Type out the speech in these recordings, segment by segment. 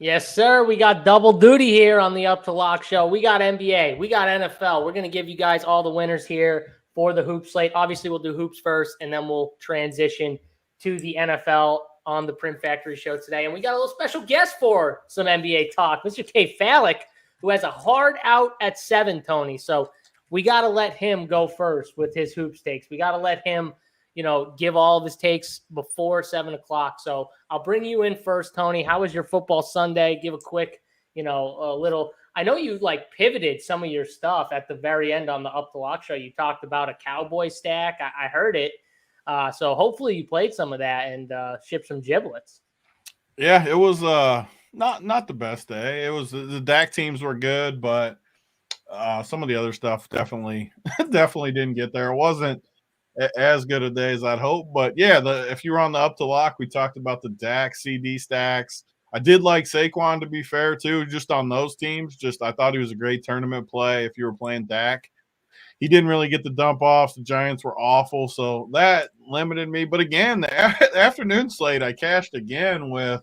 Yes, sir. We got double duty here on the Up to Lock show. We got NBA. We got NFL. We're going to give you guys all the winners here for the hoop slate. Obviously, we'll do hoops first, and then we'll transition to the NFL on the Print Factory show today. And we got a little special guest for some NBA talk, Mr. K. Fallick, who has a hard out at 7, Tony. So we got to let him go first with his hoops takes. We got to let him give all of his takes before 7 o'clock. So I'll bring you in first, Tony. How was your football Sunday? Give a quick, a little. I know you pivoted some of your stuff at the very end on the Up to Lock show. You talked about a Cowboy stack. I heard it. So hopefully you played some of that and shipped some giblets. Yeah, it was not the best day. It was the DAC teams were good, but some of the other stuff definitely didn't get there. It wasn't as good a day as I'd hope. But yeah, if you were on the Up to Lock, we talked about the DAC CD stacks. I did like Saquon, to be fair, too, just on those teams. I thought he was a great tournament play if you were playing DAC. He didn't really get the dump offs. The Giants were awful, so that limited me. But again, the afternoon slate, I cashed again with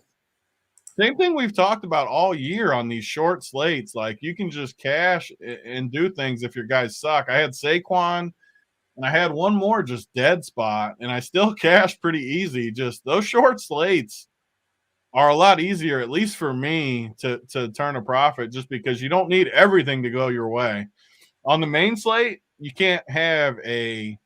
same thing we've talked about all year on these short slates. Like, you can just cash and do things if your guys suck. I had Saquon, and I had one more just dead spot, and I still cashed pretty easy. Just those short slates are a lot easier, at least for me, to turn a profit, just because you don't need everything to go your way. On the main slate, you can't have a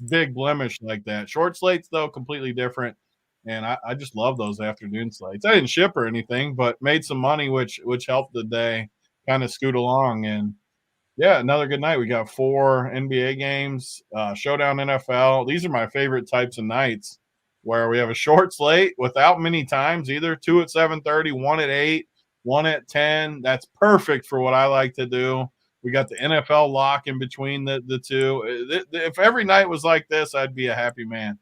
big blemish like that. Short slates, though, completely different, and I just love those afternoon slates. I didn't ship or anything, but made some money, which helped the day kind of scoot along. And yeah, another good night. We got 4 NBA games, Showdown NFL. These are my favorite types of nights, where we have a short slate without many times either. 2 at 7:30, 1 at 8, 1 at 10. That's perfect for what I like to do. We got the NFL lock in between the two. If every night was like this, I'd be a happy man.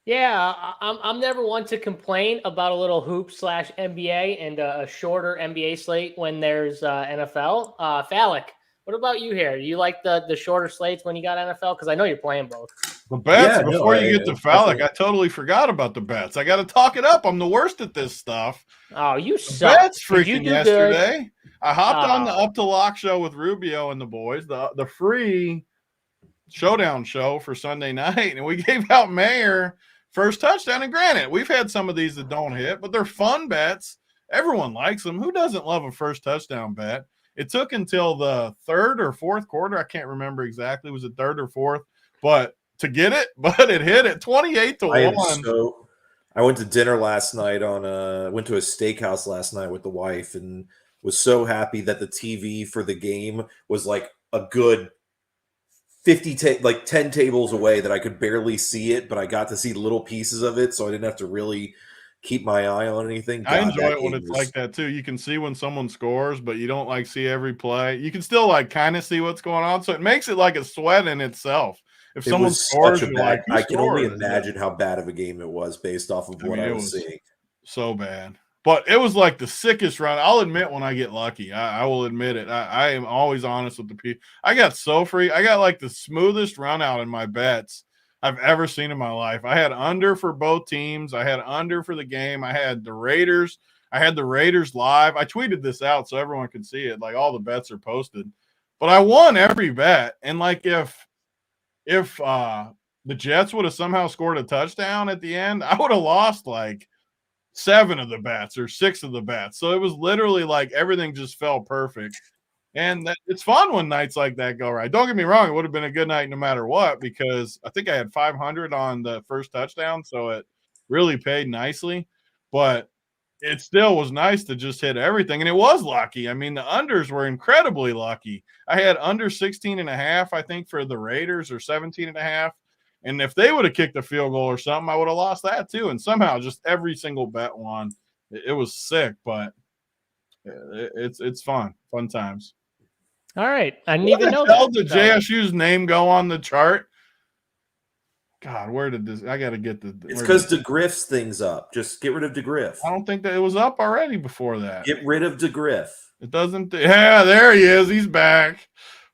Yeah, I'm never one to complain about a little hoop / NBA and a shorter NBA slate when there's NFL. Fallick, what about you here? You like the shorter slates when you got NFL? Because I know you're playing both. The bets, before you get to Fallick, I totally forgot about the bets. I got to talk it up. I'm the worst at this stuff. Oh, you suck. Bets freaking yesterday. Good? I hopped on the Up to Lock show with Rubio and the boys, the free Showdown show for Sunday night, and we gave out Mayer first touchdown. And granted, we've had some of these that don't hit, but they're fun bets. Everyone likes them. Who doesn't love a first touchdown bet? It took until the 3rd or 4th quarter. I can't remember exactly. Was it 3rd or 4th? But to get it, but it hit at 28-1. I went to dinner last night went to a steakhouse last night with the wife, and was so happy that the TV for the game was like a good 10 tables away, that I could barely see it, but I got to see little pieces of it, so I didn't have to really keep my eye on anything. I enjoy it when it's like that too. You can see when someone scores, but you don't see every play. You can still kind of see what's going on, so it makes it like a sweat in itself. If someone scores, I can only imagine how bad of a game it was based off of what I was seeing. So bad. But it was like the sickest run. I'll admit when I get lucky. I will admit it. I am always honest with the people. I got so free. I got the smoothest run out in my bets I've ever seen in my life. I had under for both teams. I had under for the game. I had the Raiders. I had the Raiders live. I tweeted this out so everyone could see it. All the bets are posted. But I won every bet. And if the Jets would have somehow scored a touchdown at the end, I would have lost 7 of the bets or 6 of the bets. So it was literally everything just fell perfect. And it's fun when nights like that go right. Don't get me wrong. It would have been a good night no matter what, because I think I had 500 on the first touchdown. So it really paid nicely. But it still was nice to just hit everything. And it was lucky. I mean, the unders were incredibly lucky. I had under 16.5, I think, for the Raiders, or 17.5. And if they would have kicked a field goal or something, I would have lost that too. And somehow just every single bet won. It was sick, but it's fun times. All right. I didn't even know that. How did JSU's name go on the chart? God, where did this? I got to get the. It's because DeGriff's thing's up. Just get rid of DeGriff. I don't think that it was up already before that. Get rid of DeGriff. It doesn't. Yeah, there he is. He's back.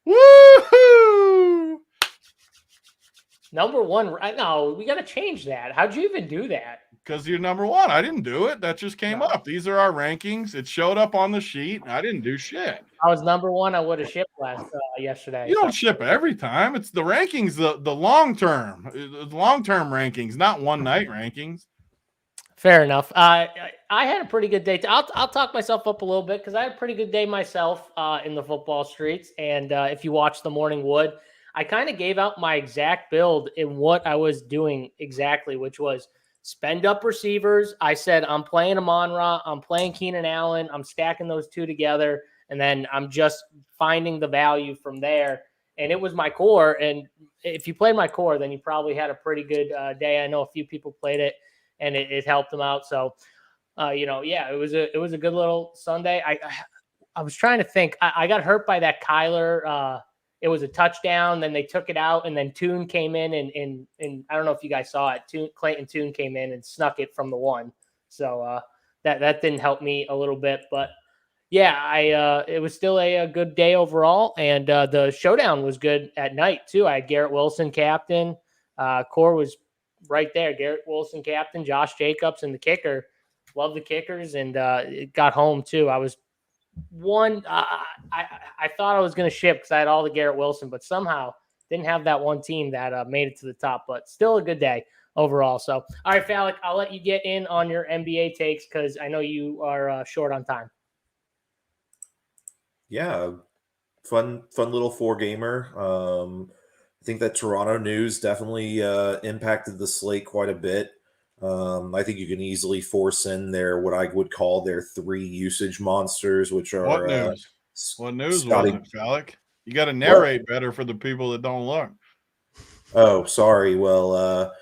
Woo-hoo! Number one. No, we got to change that. How'd you even do that? Because you're number one. I didn't do it. That just came up. These are our rankings. It showed up on the sheet. I didn't do shit. I was number one. I would have shipped yesterday. You don't ship every time. It's the rankings, the long-term rankings, not one-night rankings. Fair enough. I had a pretty good day. I'll talk myself up a little bit because I had a pretty good day myself in the football streets. And if you watch the Morning Wood, I kind of gave out my exact build in what I was doing exactly, which was spend up receivers. I said I'm playing Amon-Ra, I'm playing Keenan Allen, I'm stacking those two together, and then I'm just finding the value from there. And it was my core. And if you played my core, then you probably had a pretty good day. I know a few people played it, and it helped them out. So, it was a good little Sunday. I was trying to think. I got hurt by that Kyler. It was a touchdown. Then they took it out, and then Tune came in, and I don't know if you guys saw it. Clayton Tune came in and snuck it from the one. So that didn't help me a little bit, but yeah, it was still a good day overall, and the showdown was good at night too. I had Garrett Wilson captain. Core was right there. Garrett Wilson captain, Josh Jacobs, and the kicker. Love the kickers, and it got home too. I was I thought I was going to ship because I had all the Garrett Wilson, but somehow didn't have that one team that made it to the top. But still a good day overall. So, all right, Fallick, I'll let you get in on your NBA takes because I know you are short on time. Yeah, fun little 4-gamer. I think that Toronto news definitely impacted the slate quite a bit. I think you can easily force in there what I would call their 3 usage monsters, which are what news? What news Scotty, was it, Fallick? You got to narrate better for the people that don't look. Oh, sorry. Well,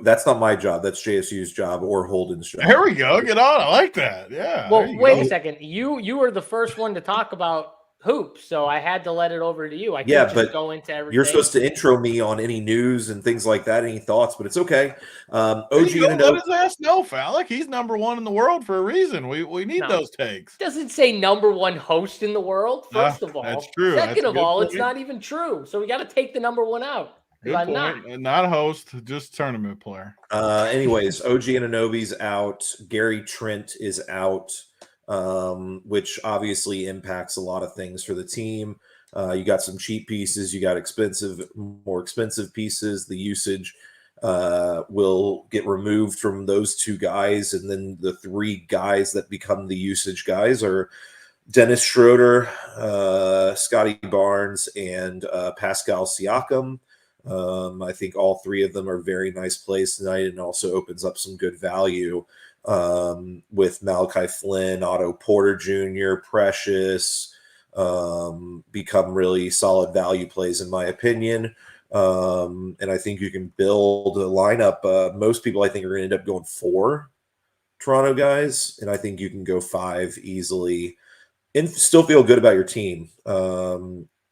that's not my job. That's JSU's job or Holden's job. There we go. Get on. I like that. Yeah. Well, wait a second. You were the first one to talk about hoops, so I had to let it over to you. I can't just go into everything. You're supposed to intro me on any news and things like that. Any thoughts? But it's okay. OG and let his ass know, Fallick. He's number one in the world for a reason. We need those takes. Doesn't say number one host in the world. First of all, that's true. Second of all, it's not even true. So we got to take the number one out. Good point. Not host, just tournament player. Anyways, OG Anunoby's out. Gary Trent is out, which obviously impacts a lot of things for the team. You got some cheap pieces. You got more expensive pieces. The usage will get removed from those 2 guys. And then the 3 guys that become the usage guys are Dennis Schroeder, Scotty Barnes, and Pascal Siakam. I think all 3 of them are very nice plays tonight, and also opens up some good value with Malachi Flynn, Otto Porter Jr., Precious, become really solid value plays in my opinion. And I think you can build a lineup. Most people I think are going to end up going 4 Toronto guys, and I think you can go 5 easily and still feel good about your team.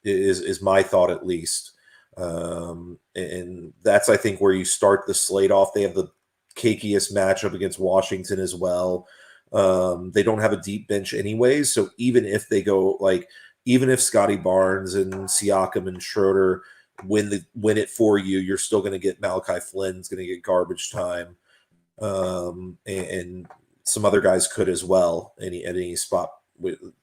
Is my thought at least. And that's, I think, where you start the slate off. They have the cakiest matchup against Washington as well. They don't have a deep bench anyways. So even if they go even if Scotty Barnes and Siakam and Schroeder win it for you, you're still going to get Malachi Flynn's going to get garbage time. And some other guys could as well at any spot.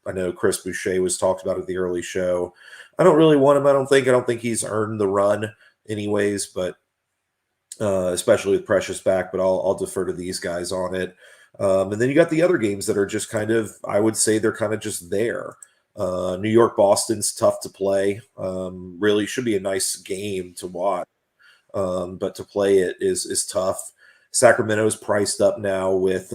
I know Chris Boucher was talked about at the early show. I don't really want him. I don't think he's earned the run anyways, but especially with Precious back, but I'll defer to these guys on it. And then you got the other games that are just kind of, I would say they're kind of just there. New York, Boston's tough to play. Really should be a nice game to watch. But to play it is tough. Sacramento's priced up now with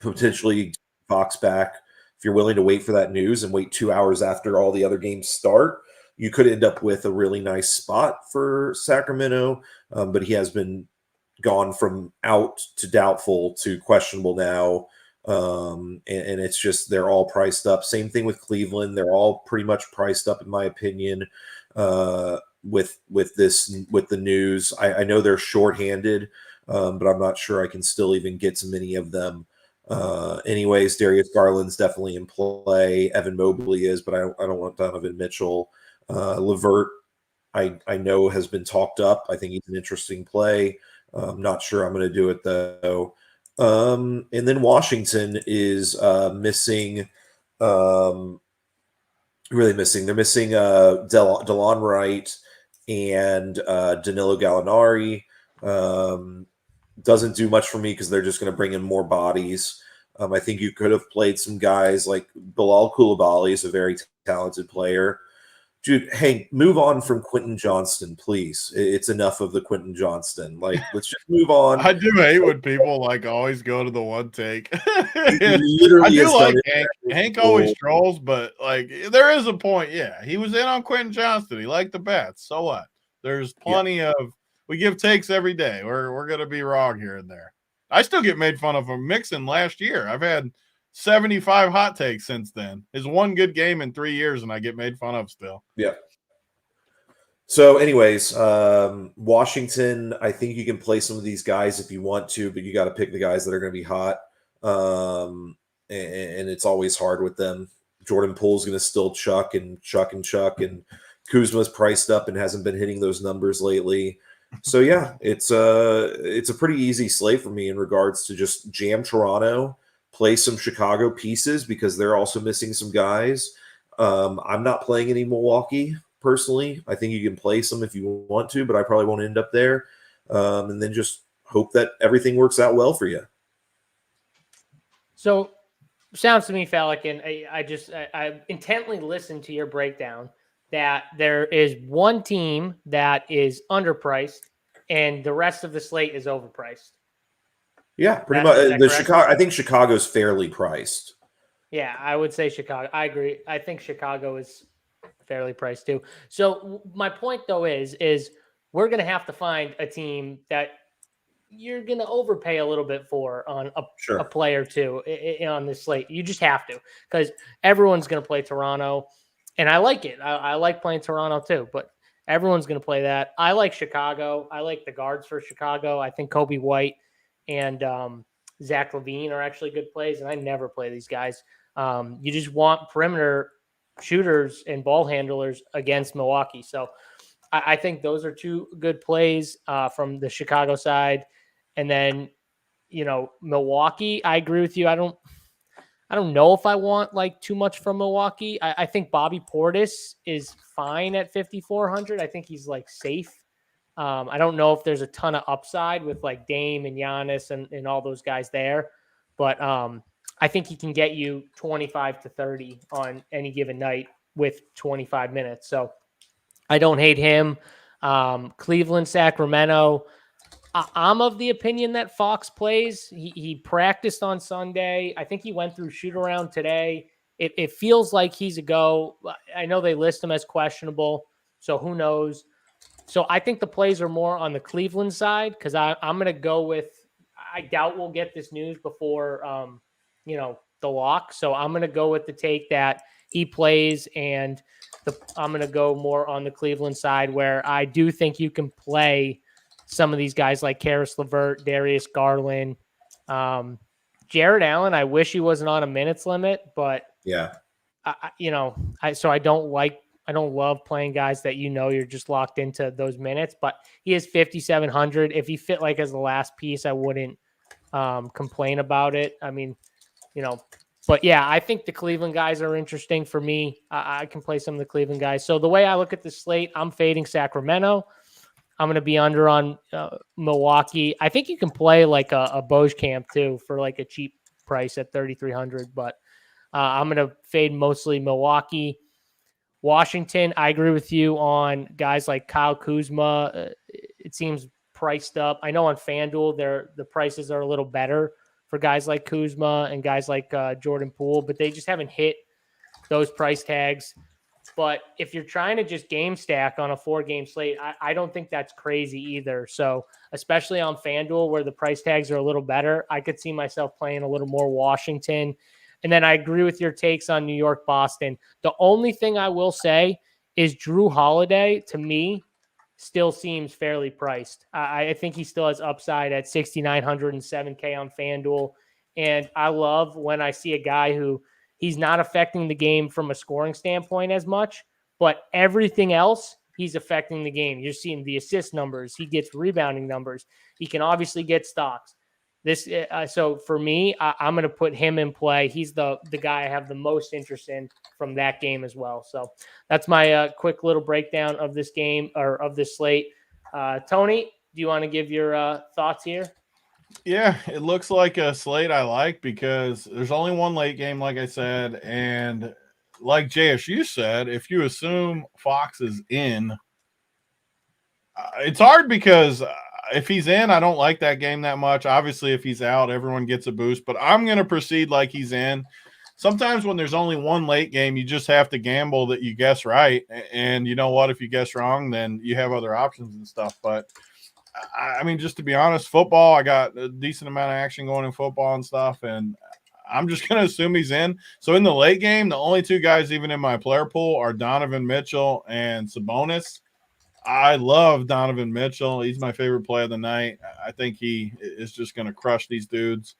potentially Fox back. If you're willing to wait for that news and wait 2 hours after all the other games start, you could end up with a really nice spot for Sacramento. But he has been gone from out to doubtful to questionable now. And it's just, they're all priced up. Same thing with Cleveland. They're all pretty much priced up, in my opinion, with the news. I know they're shorthanded, but I'm not sure I can still even get to many of them. Anyways, Darius Garland's definitely in play. Evan Mobley is, but I don't want Donovan Mitchell. LeVert, I know has been talked up. I think he's an interesting play. I'm not sure I'm going to do it though. And then Washington is missing, really missing. They're missing DeLon Wright and Danilo Gallinari. Doesn't do much for me because they're just going to bring in more bodies. I think you could have played some guys like Bilal Coulibaly is a very talented player. Dude, Hank, move on from Quentin Johnston, please. It's enough of the Quentin Johnston. Like, let's just move on. I do hate when people like always go to the one take. I Literally do has like done Hank. it. Hank always trolls, but like there is a point. Yeah, he was in on Quentin Johnston. He liked the bats. So what? There's plenty of. We give takes every day. We're gonna be wrong here and there. I still get made fun of for mixing last year. I've had 75 hot takes since then. His one good game in 3 years, and I get made fun of still. Yeah. So, anyways, Washington, I think you can play some of these guys if you want to, but you got to pick the guys that are going to be hot. And it's always hard with them. Jordan Poole's going to still chuck, and Kuzma's priced up and hasn't been hitting those numbers lately. So, yeah, it's a pretty easy slate for me in regards to just jam Toronto, play some Chicago pieces because they're also missing some guys. I'm not playing any Milwaukee. Personally, I think you can play some if you want to, but I probably won't end up there. And then just hope that everything works out well for you. So, sounds to me, Fallick, and I intently listened to your breakdown that there is one team that is underpriced and the rest of the slate is overpriced. Yeah, pretty much. Chicago, I think Chicago's fairly priced. Yeah, I would say Chicago. I agree. I think Chicago is fairly priced too. So my point though is we're going to have to find a team that you're going to overpay a little bit for on a player too on this slate. You just have to, because everyone's going to play Toronto, and I like it. I like playing Toronto too, but everyone's going to play that. I like Chicago. I like the guards for Chicago. I think Kobe White and Zach LaVine are actually good plays, and I never play these guys. You just want perimeter shooters and ball handlers against Milwaukee. So I think those are two good plays from the Chicago side. And then, Milwaukee, I agree with you. I don't know if I want like too much from Milwaukee. I think Bobby Portis is fine at 5,400. I think he's like safe. I don't know if there's a ton of upside with like Dame and Giannis and all those guys there, but I think he can get you 25 to 30 on any given night with 25 minutes. So I don't hate him. Cleveland, Sacramento. I'm of the opinion that Fox plays. He practiced on Sunday. I think he went through shoot around today. It feels like he's a go. I know they list him as questionable, so who knows? So I think the plays are more on the Cleveland side because I'm going to go with – I doubt we'll get this news before the lock. So I'm going to go with the take that he plays, and I'm going to go more on the Cleveland side where I do think you can play some of these guys like Karis LeVert, Darius Garland, Jared Allen. I wish he wasn't on a minutes limit, but yeah, I don't love playing guys that you're just locked into those minutes, but he is 5,700. If he fit like as the last piece, I wouldn't complain about it. I mean, but yeah, I think the Cleveland guys are interesting for me. I can play some of the Cleveland guys. So the way I look at the slate, I'm fading Sacramento. I'm going to be under on Milwaukee. I think you can play like a Boschamp too for like a cheap price at 3,300, but I'm going to fade mostly Milwaukee. Washington, I agree with you on guys like Kyle Kuzma. It seems priced up. I know on FanDuel, the prices are a little better for guys like Kuzma and guys like Jordan Poole, but they just haven't hit those price tags. But if you're trying to just game stack on a 4-game slate, I don't think that's crazy either. So especially on FanDuel where the price tags are a little better, I could see myself playing a little more Washington. And then I agree with your takes on New York, Boston. The only thing I will say is Drew Holiday, to me, still seems fairly priced. I think he still has upside at 6,907K on FanDuel. And I love when I see a guy who he's not affecting the game from a scoring standpoint as much, but everything else he's affecting the game. You're seeing the assist numbers. He gets rebounding numbers. He can obviously get stocks. So for me, I'm going to put him in play. He's the guy I have the most interest in from that game as well. So that's my quick little breakdown of this game or of this slate. Tony, do you want to give your thoughts here? Yeah, it looks like a slate I like because there's only one late game, like I said, and like JSU said, if you assume Fox is in, it's hard because if he's in, I don't like that game that much. Obviously, if he's out, everyone gets a boost, but I'm going to proceed like he's in. Sometimes when there's only one late game, you just have to gamble that you guess right. And you know what? If you guess wrong, then you have other options and stuff. But I mean, just to be honest, football, I got a decent amount of action going in football and stuff, and I'm just going to assume he's in. So in the late game, the only two guys even in my player pool are Donovan Mitchell and Sabonis. I love Donovan Mitchell. He's my favorite play of the night. I think he is just going to crush these dudes.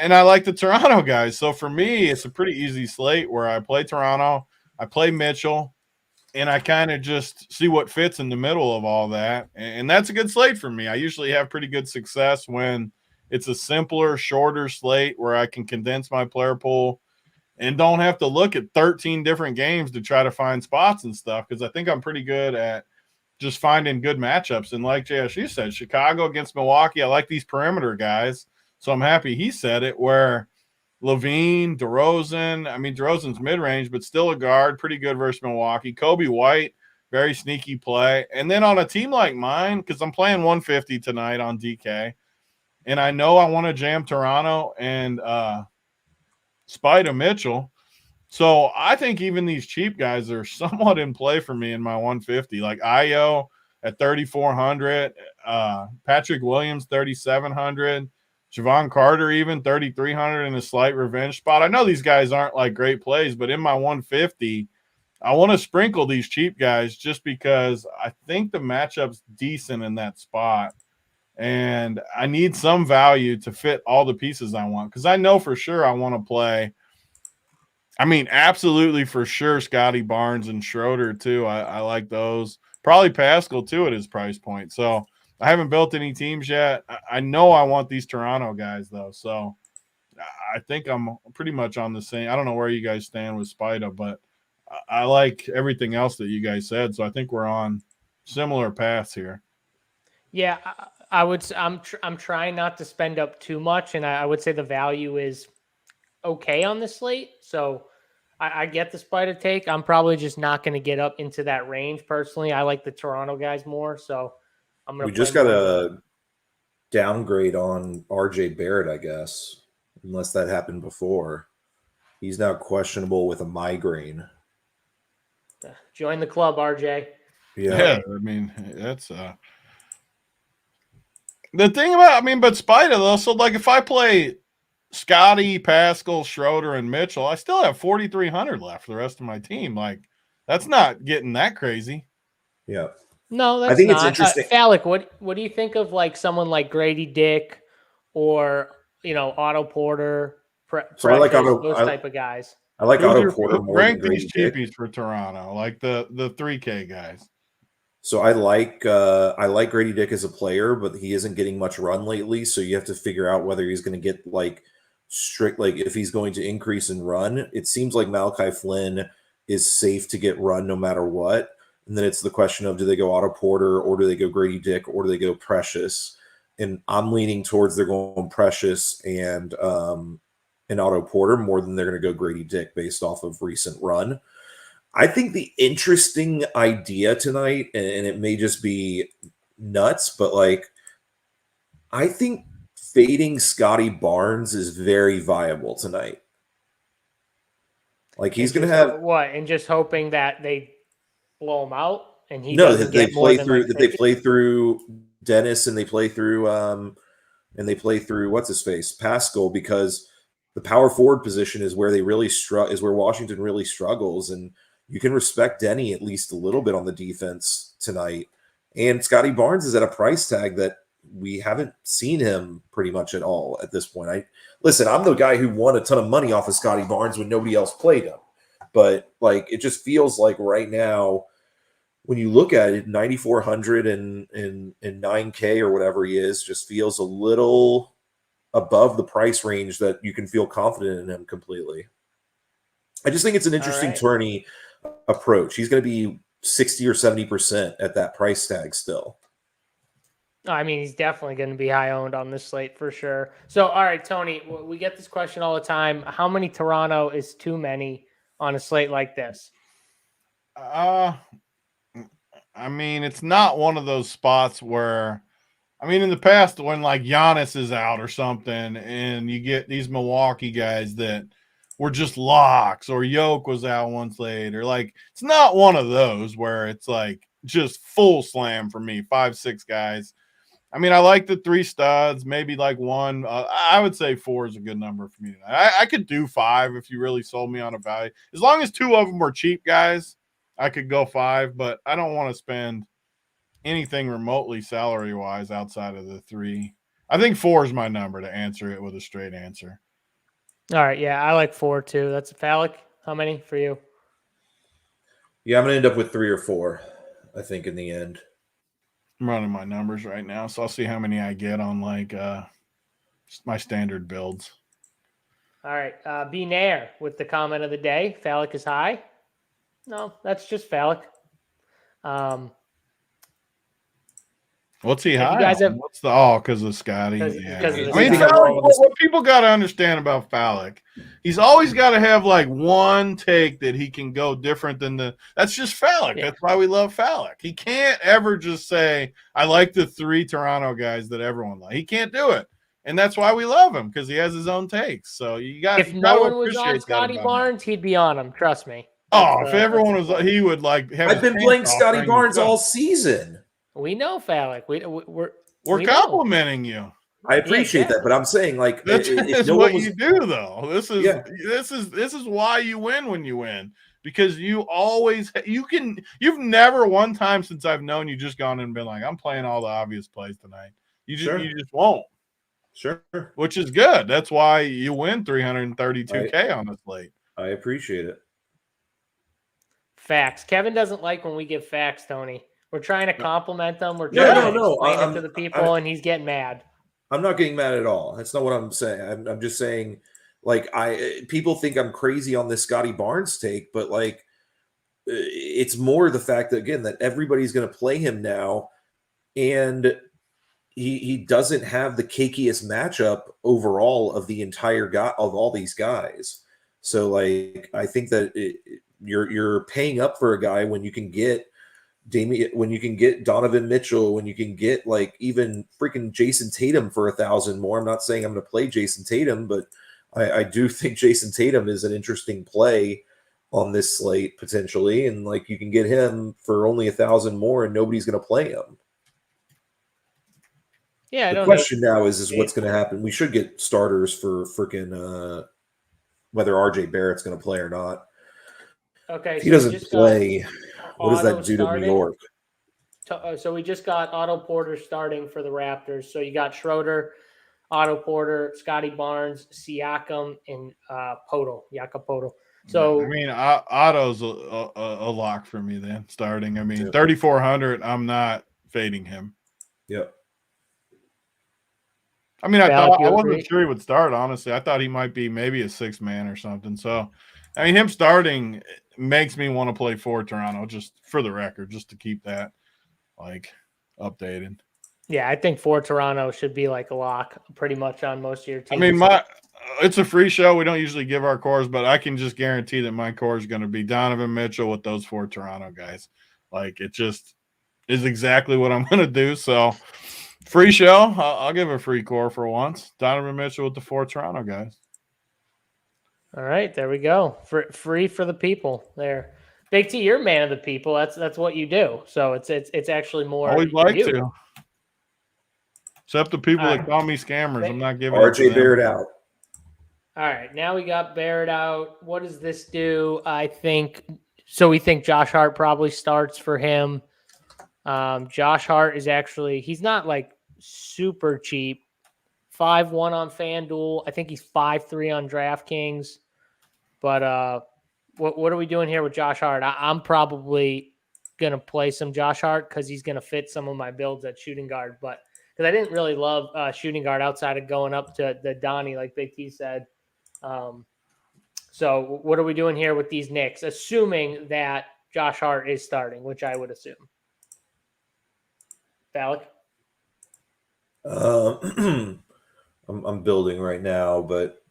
And I like the Toronto guys. So for me, it's a pretty easy slate where I play Toronto, I play Mitchell, and I kind of just see what fits in the middle of all that. And that's a good slate for me. I usually have pretty good success when it's a simpler, shorter slate where I can condense my player pool and don't have to look at 13 different games to try to find spots and stuff, because I think I'm pretty good at just finding good matchups. And like JSU said, Chicago against Milwaukee, I like these perimeter guys. So I'm happy he said it, where Levine, DeRozan, I mean, DeRozan's mid-range, but still a guard, pretty good versus Milwaukee. Kobe White, very sneaky play. And then on a team like mine, because I'm playing 150 tonight on DK, and I know I want to jam Toronto and Spida Mitchell. So I think even these cheap guys are somewhat in play for me in my 150, like Ayo at 3,400, Patrick Williams 3,700, Javon Carter even 3,300 in a slight revenge spot. I know these guys aren't like great plays, but in my 150, I want to sprinkle these cheap guys just because I think the matchup's decent in that spot. And I need some value to fit all the pieces I want, because I know for sure I want to play. I mean, absolutely for sure, Scotty Barnes and Schroeder too. I like those. Probably Pascal too at his price point. So I haven't built any teams yet. I know I want these Toronto guys though. So I think I'm pretty much on the same. I don't know where you guys stand with Spida, but I like everything else that you guys said. So I think we're on similar paths here. Yeah, I would. I'm trying not to spend up too much, and I would say the value is okay on the slate. So I get the Spida take. I'm probably just not going to get up into that range personally. I like the Toronto guys more, so I'm going to. We just got a downgrade on RJ Barrett, I guess, unless that happened before. He's now questionable with a migraine. Join the club, RJ. Yeah, I mean, that's the thing about, I mean, but Spida though, so like if I play Scotty, Pascal, Schroeder, and Mitchell, I still have 4,300 left for the rest of my team. Like, that's not getting that crazy. Yeah. No, that's I think not. it's interesting. Falik, what do you think of like someone like Grady Dick or, Otto Porter, So I like Precious, those type of guys? I like Otto Porter more than rank Grady these Dick. cheapies for Toronto, like the 3K guys. So I like Grady Dick as a player, but he isn't getting much run lately. So you have to figure out whether he's going to get like strict, like if he's going to increase in run. It seems like Malachi Flynn is safe to get run no matter what. And then it's the question of, do they go Otto Porter or do they go Grady Dick or do they go Precious? And I'm leaning towards they're going Precious and Otto Porter more than they're going to go Grady Dick based off of recent run. I think the interesting idea tonight, and it may just be nuts, but like, I think fading Scotty Barnes is very viable tonight. Like he's going to have what, and just hoping that they blow him out and he no, doesn't they get more play than through like that. They play through Dennis and they play through what's his face, Pascal, because the power forward position is where they really is where Washington really struggles, and you can respect Denny at least a little bit on the defense tonight. And Scotty Barnes is at a price tag that we haven't seen him pretty much at all at this point. I'm the guy who won a ton of money off of Scotty Barnes when nobody else played him. But like, it just feels like right now when you look at it, 9,400 and 9K or whatever he is just feels a little above the price range that you can feel confident in him completely. I just think it's an interesting tourney approach. He's going to be 60 or 70% at that price tag still. I mean, he's definitely going to be high owned on this slate for sure. So, all right, Tony, we get this question all the time. How many Toronto is too many on a slate like this? I mean, it's not one of those spots where, I mean, in the past when like Giannis is out or something and you get these Milwaukee guys that were just locks, or Yoke was out once later, like it's not one of those where it's like just full slam for me, 5-6 guys. I mean, I like the 3 studs, maybe like 1. I would say 4 is a good number for me tonight. I could do 5 if you really sold me on a value. As long as 2 of them were cheap guys, I could go 5, but I don't want to spend anything remotely salary-wise outside of the 3. I think 4 is my number to answer it with a straight answer. All right, yeah, I like 4 too. That's a phallic. How many for you? Yeah, I'm going to end up with 3 or 4, I think, in the end. I'm running my numbers right now, so I'll see how many I get on like my standard builds. All right, B. Nair with the comment of the day. Phallic is high. No, that's just phallic. What's he high? You guys have, what's the because of Scotty? Because of the I mean, Scotty. Phallic, what people got to understand about Phallic, he's always got to have like one take that he can go different than the. That's just Phallic. Yeah. That's why we love Phallic. He can't ever just say, "I like the 3 Toronto guys that everyone likes." He can't do it, and that's why we love him, because he has his own takes. So you got. If no one was on Scotty Barnes, he'd be on him. Trust me. If everyone was, he would like have. I've been playing Scotty Barnes all season. We know, Phallic. We're complimenting you. I appreciate that, but I'm saying like that's what you do though. This is why you win when you win, because you always you've never one time since I've known you just gone and been like, I'm playing all the obvious plays tonight. You just won't. Sure. Which is good. That's why you win 332K on this slate. I appreciate it. Facts. Kevin doesn't like when we give facts, Tony. We're trying to compliment them. We're trying to explain it to the people, and he's getting mad. I'm not getting mad at all. That's not what I'm saying. I'm just saying, like, people think I'm crazy on this Scotty Barnes take, but like, it's more the fact that, again, that everybody's going to play him now, and he doesn't have the cakiest matchup overall of the entire of all these guys. So like, I think that you're paying up for a guy when you can get when you can get Donovan Mitchell, when you can get like even freaking Jason Tatum for 1,000 more. I'm not saying I'm going to play Jason Tatum, but I do think Jason Tatum is an interesting play on this slate potentially. And like, you can get him for only 1,000 more and nobody's going to play him. Yeah. The question now is what's going to happen. We should get starters for freaking whether RJ Barrett's going to play or not. Okay. If he doesn't play, what does that do to New York? So we just got Otto Porter starting for the Raptors. So you got Schroeder, Otto Porter, Scotty Barnes, Siakam, and Jakob Poeltl. So I mean, Otto's a lock for me then starting. I mean, 3,400. I'm not fading him. Yep. I mean, I wasn't sure he would start. Honestly, I thought he might be maybe a 6th man or something. So, I mean, him starting makes me want to play for Toronto, just for the record, just to keep that like updated. Yeah, I think for Toronto should be like a lock pretty much on most of your teams. I mean, it's a free show. We don't usually give our cores, but I can just guarantee that my core is going to be Donovan Mitchell with those 4 Toronto guys. Like, it just is exactly what I'm going to do. So, free show. I'll give a free core for once. Donovan Mitchell with the 4 Toronto guys. All right, there we go. Free for the people there. Big T, you're a man of the people. That's what you do. So it's actually more. Always like to. Except the people that call me scammers. I'm not giving RJ Barrett out. All right, now we got Barrett out. What does this do? I think so. We think Josh Hart probably starts for him. Josh Hart is he's not like super cheap. 5-1 on FanDuel. I think he's 5-3 on DraftKings. But what are we doing here with Josh Hart? I'm probably going to play some Josh Hart because he's going to fit some of my builds at shooting guard. But because I didn't really love shooting guard outside of going up to the Donnie, like Big T said. So what are we doing here with these Knicks, assuming that Josh Hart is starting, which I would assume? Valak? I'm building right now, but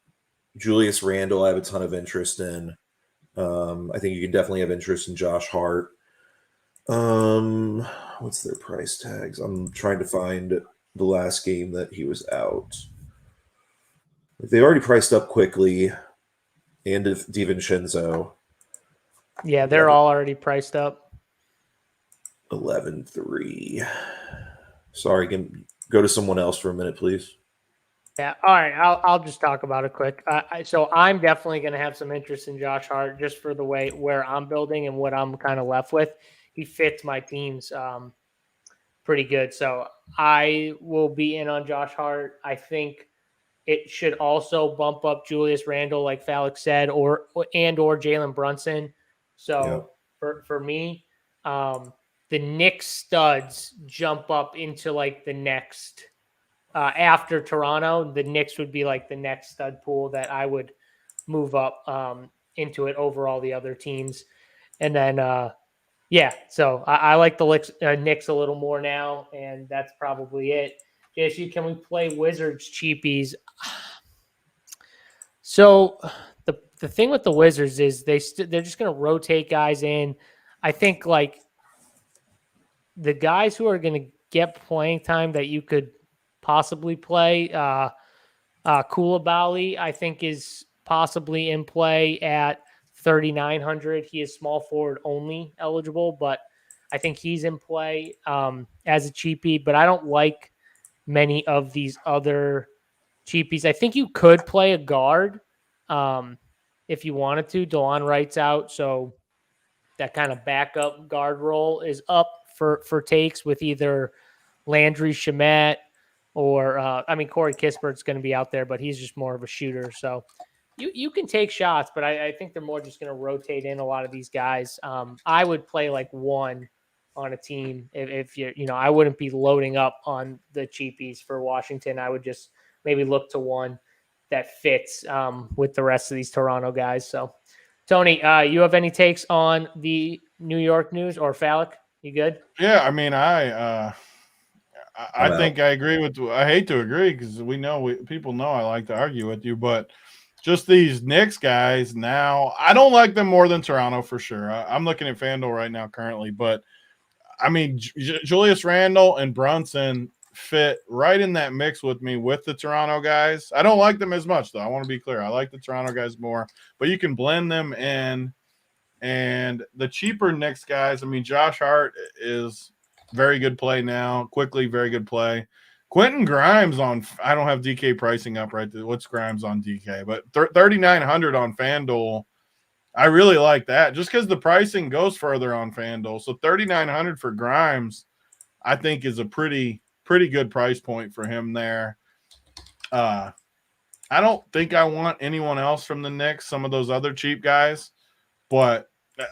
Julius Randle, I have a ton of interest in. I think you can definitely have interest in Josh Hart. What's their price tags? I'm trying to find the last game that he was out. They already priced up quickly, and DiVincenzo. Yeah, they're all already priced up. 11-3. Sorry, go to someone else for a minute, please. Yeah, all right. I'll just talk about it quick. So I'm definitely going to have some interest in Josh Hart just for the way where I'm building and what I'm kind of left with. He fits my teams pretty good. So I will be in on Josh Hart. I think it should also bump up Julius Randle, like Falix said, or Jalen Brunson. So for me, the Knicks studs jump up into like the next after Toronto. The Knicks would be like the next stud pool that I would move up into it over all the other teams. And then so I like the Knicks a little more now, and that's probably it. JSU, can we play Wizards cheapies? So the thing with the Wizards is they're just going to rotate guys in. I think like the guys who are going to get playing time that you could possibly play, Koulibaly, I think is possibly in play at 3,900. He is small forward only eligible, but I think he's in play as a cheapie. But I don't like many of these other cheapies. I think you could play a guard if you wanted to. DeLon Wright's out, so that kind of backup guard role is up for takes with either Landry Shamet or Corey Kispert's going to be out there, but he's just more of a shooter. So you can take shots, but I think they're more just going to rotate in a lot of these guys. I would play like one on a team if I wouldn't be loading up on the cheapies for Washington. I would just maybe look to one that fits with the rest of these Toronto guys. So, Tony, you have any takes on the New York news or Falak? You good? Yeah, I mean, I think I agree with. I hate to agree because people know I like to argue with you, but just these Knicks guys now, I don't like them more than Toronto for sure. I'm looking at FanDuel right now currently, but I mean, Julius Randle and Brunson fit right in that mix with me with the Toronto guys. I don't like them as much, though. I want to be clear. I like the Toronto guys more, but you can blend them in. And the cheaper Knicks guys, I mean, Josh Hart is very good play now. Quickly, very good play. Quentin Grimes I don't have DK pricing up right there. What's Grimes on DK? But 3,900 on FanDuel. I really like that just because the pricing goes further on FanDuel. So 3,900 for Grimes, I think is a pretty good price point for him there. I don't think I want anyone else from the Knicks, some of those other cheap guys, but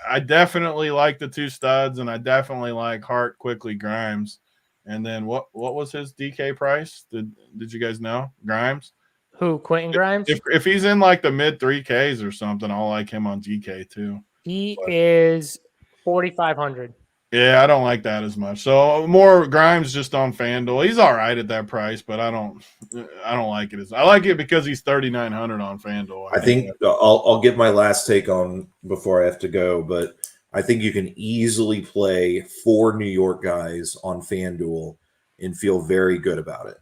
I definitely like the two studs, and I definitely like Hart, Quickly, Grimes. And then what was his DK price? Did you guys know? Grimes? Who, Quentin Grimes? If he's in like the mid 3Ks or something, I'll like him on DK too. He is 4,500. Yeah, I don't like that as much. So more Grimes just on FanDuel. He's all right at that price, but I don't like it. I like it because he's 3,900 on FanDuel. I think I'll give my last take on before I have to go, but I think you can easily play 4 New York guys on FanDuel and feel very good about it.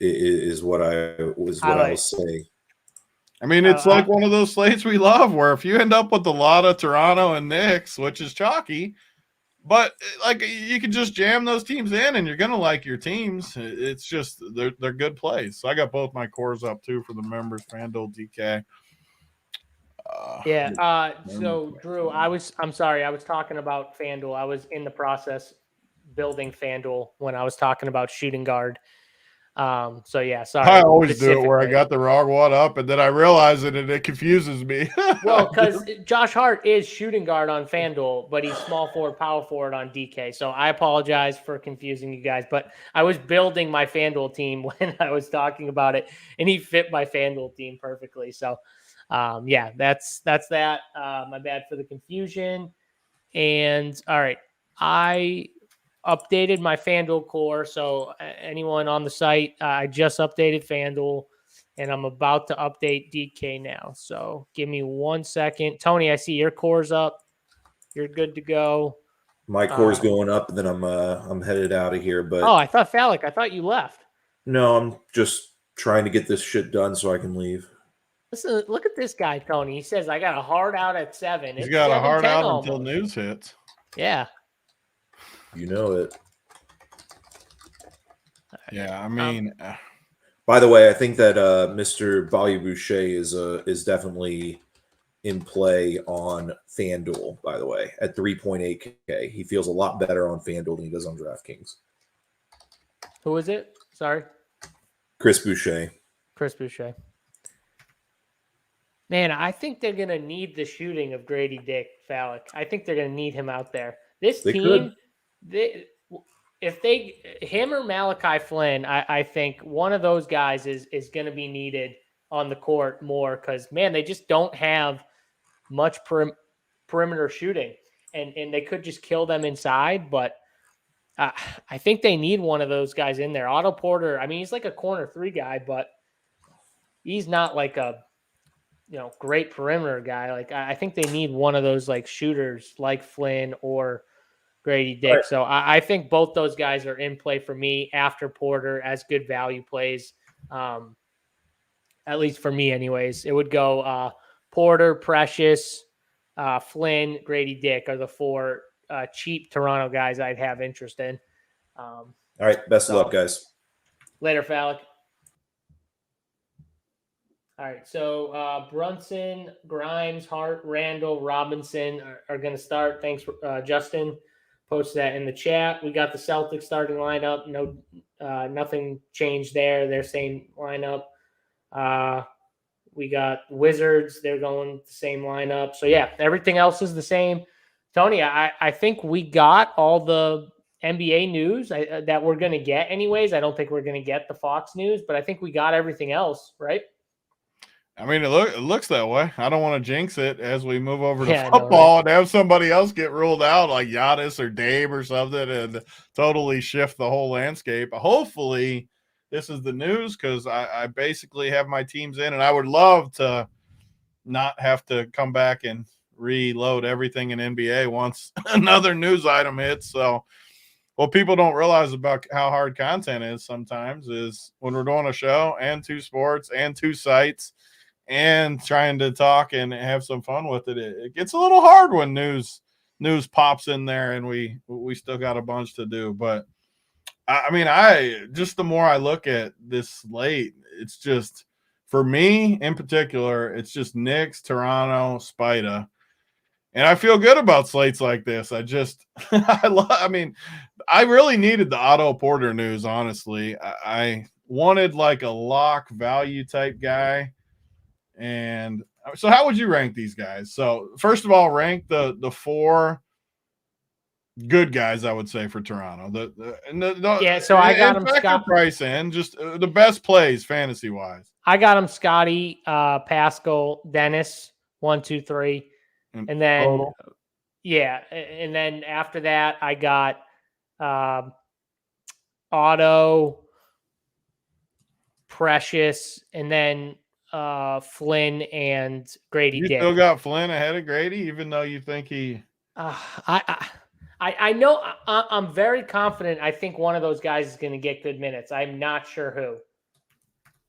Is what I will say. I mean, it's like one of those slates we love where if you end up with a lot of Toronto and Knicks, which is chalky, but like you can just jam those teams in and you're going to like your teams. It's just they're good plays. So I got both my cores up too for the members, FanDuel, DK. So Drew, I'm sorry. I was talking about FanDuel. I was in the process building FanDuel when I was talking about shooting guard. So yeah, sorry. I always do it where I specifically. got the wrong one up and then I realize it and it confuses me. Well, because Josh Hart is shooting guard on FanDuel, but he's small forward, power forward on DK. So I apologize for confusing you guys, but I was building my FanDuel team when I was talking about it, and he fit my FanDuel team perfectly. So yeah, that's that. My bad for the confusion. And all right, I updated my FanDuel core. So anyone on the site, I just updated FanDuel, and I'm about to update DK now. So give me 1 second. Tony, I see your core's up. You're good to go. My core's going up, and then I'm headed out of here. But I thought Phallic. I thought you left. no, I'm just trying to get this shit done so I can leave. Listen, look at this guy, Tony. He says I got a hard out at 7. He's It's got a hard 7:10 out almost. until news hits. Yeah. You know it. Yeah, I mean, by the way, I think that Mr. Bayu Boucher is definitely in play on FanDuel, by the way, at 3.8K. He feels a lot better on FanDuel than he does on DraftKings. Who is it? Sorry. Chris Boucher. Chris Boucher. Man, I think they're going to need the shooting of Grady Dick, Phallic. I think they're going to need him out there. This team, him or Malachi Flynn, I think one of those guys is going to be needed on the court more because, man, they just don't have much perimeter shooting. And they could just kill them inside, but I think they need one of those guys in there. Otto Porter, I mean, he's like a corner 3 guy, but he's not like a great perimeter guy. Like I think they need one of those like shooters like Flynn or Grady Dick. Right. So I think both those guys are in play for me after Porter as good value plays. At least for me anyways, it would go Porter, Precious, Flynn, Grady Dick are the 4 cheap Toronto guys I'd have interest in. All right. Best of luck, guys. Later, Phallic. All right, so Brunson, Grimes, Hart, Randall, Robinson are going to start. Thanks, Justin. Post that in the chat. We got the Celtics starting lineup. No, nothing changed there. Their same lineup. We got Wizards. They're going the same lineup. So, yeah, everything else is the same. Tony, I think we got all the NBA news that we're going to get anyways. I don't think we're going to get the Fox news, but I think we got everything else, right? I mean, it looks that way. I don't want to jinx it as we move over to football and have somebody else get ruled out like Giannis or Dame or something and totally shift the whole landscape. Hopefully this is the news because I basically have my teams in and I would love to not have to come back and reload everything in NBA once another news item hits. So what people don't realize about how hard content is sometimes is when we're doing a show and 2 sports and 2 sites and trying to talk and have some fun with it, it gets a little hard when news pops in there and we still got a bunch to do. But I mean, just the more I look at this slate, it's just, for me in particular, it's just Knicks, Toronto, Spida. And I feel good about slates like this. I really needed the Otto Porter news, honestly. I wanted like a lock value type guy. And so how would you rank these guys? So first of all, rank the 4 good guys, I would say, for Toronto. So I got them Scott price in just the best plays fantasy wise. I got them Scotty, Pascal, Dennis, 1, 2, 3. And then total. Yeah. And then after that, I got Otto, Precious, and then Flynn and Grady Dick. You still got Flynn ahead of Grady, even though you think he. I know I'm very confident. I think one of those guys is going to get good minutes. I'm not sure who,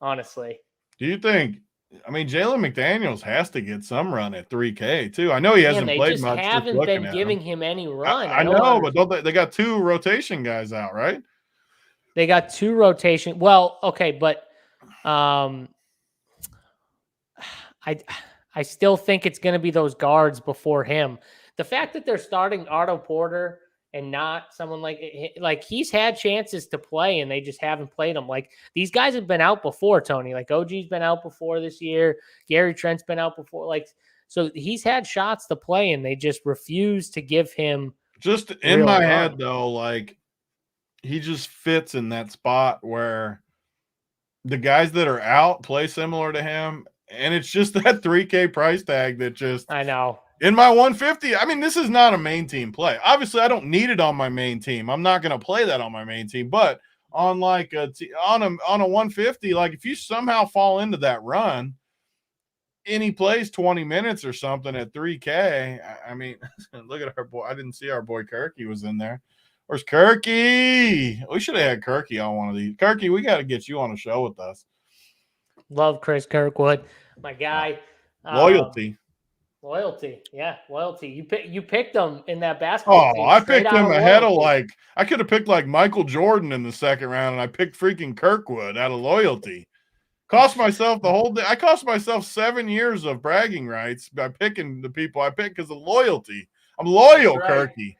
honestly. Do you think? I mean, Jalen McDaniels has to get some run at 3K too. I know he hasn't played much. They haven't been giving him any run. I know, but don't they got 2 rotation guys out, right? They got 2 rotation. Well, okay, but I still think it's going to be those guards before him. The fact that they're starting Otto Porter and not someone like he's had chances to play and they just haven't played him. Like these guys have been out before, Tony. Like OG's been out before this year. Gary Trent's been out before. Like, so he's had shots to play and they just refuse to give him. Just in my head though, like he just fits in that spot where the guys that are out play similar to him. And it's just that $3K price tag that just, I know. In my 150, I mean, this is not a main team play. Obviously, I don't need it on my main team. I'm not going to play that on my main team. But on like on a 150, like if you somehow fall into that run, and he plays 20 minutes or something at 3K, I mean, look at our boy. I didn't see our boy Kirky was in there. Where's Kirky? We should have had Kirky on one of these. Kirky, we got to get you on a show with us. Love Chris Kirkwood, my guy. Loyalty. Loyalty. Yeah, loyalty. You picked him in that basketball team. I picked him ahead of like – I could have picked like Michael Jordan in the second round, and I picked freaking Kirkwood out of loyalty. Cost myself the whole day. I cost myself 7 years of bragging rights by picking the people I picked because of loyalty. I'm loyal, That's right. Kirky.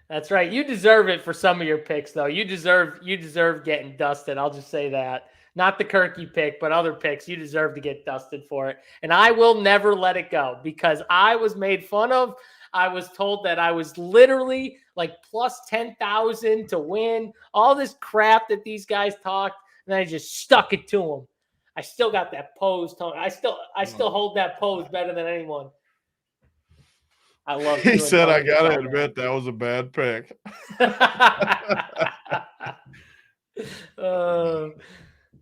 That's right. You deserve it for some of your picks, though. You deserve getting dusted. I'll just say that. Not the Kirky pick, but other picks. You deserve to get dusted for it. And I will never let it go because I was made fun of. I was told that I was literally like plus 10,000 to win. All this crap that these guys talked, and I just stuck it to them. I still got that pose, Tony. I still hold that pose better than anyone. I love it. He said, I got to admit that was a bad pick.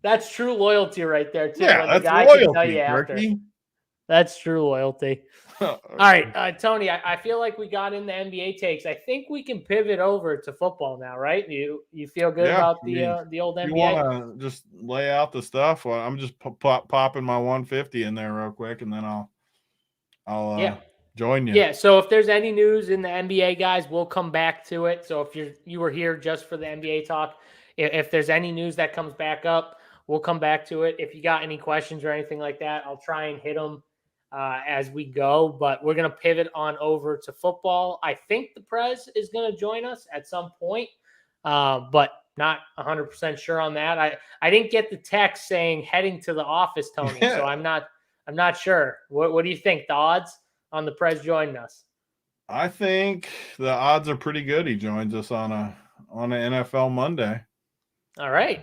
That's true loyalty right there, too. Yeah, that's loyalty, Kirky. That's true loyalty. All right, Tony, I feel like we got in the NBA takes. I think we can pivot over to football now, right? You feel good about the old NBA? You want to just lay out the stuff? Well, I'm just popping my 150 in there real quick, and then I'll join you. Yeah, so if there's any news in the NBA, guys, we'll come back to it. So if you were here just for the NBA talk, if there's any news that comes back up, we'll come back to it. If you got any questions or anything like that, I'll try and hit them as we go. But we're going to pivot on over to football. I think the Prez is going to join us at some point, but not 100% sure on that. I didn't get the text saying heading to the office, Tony, so I'm not sure. What do you think? The odds on the Prez joining us? I think the odds are pretty good. He joins us on an NFL Monday. All right.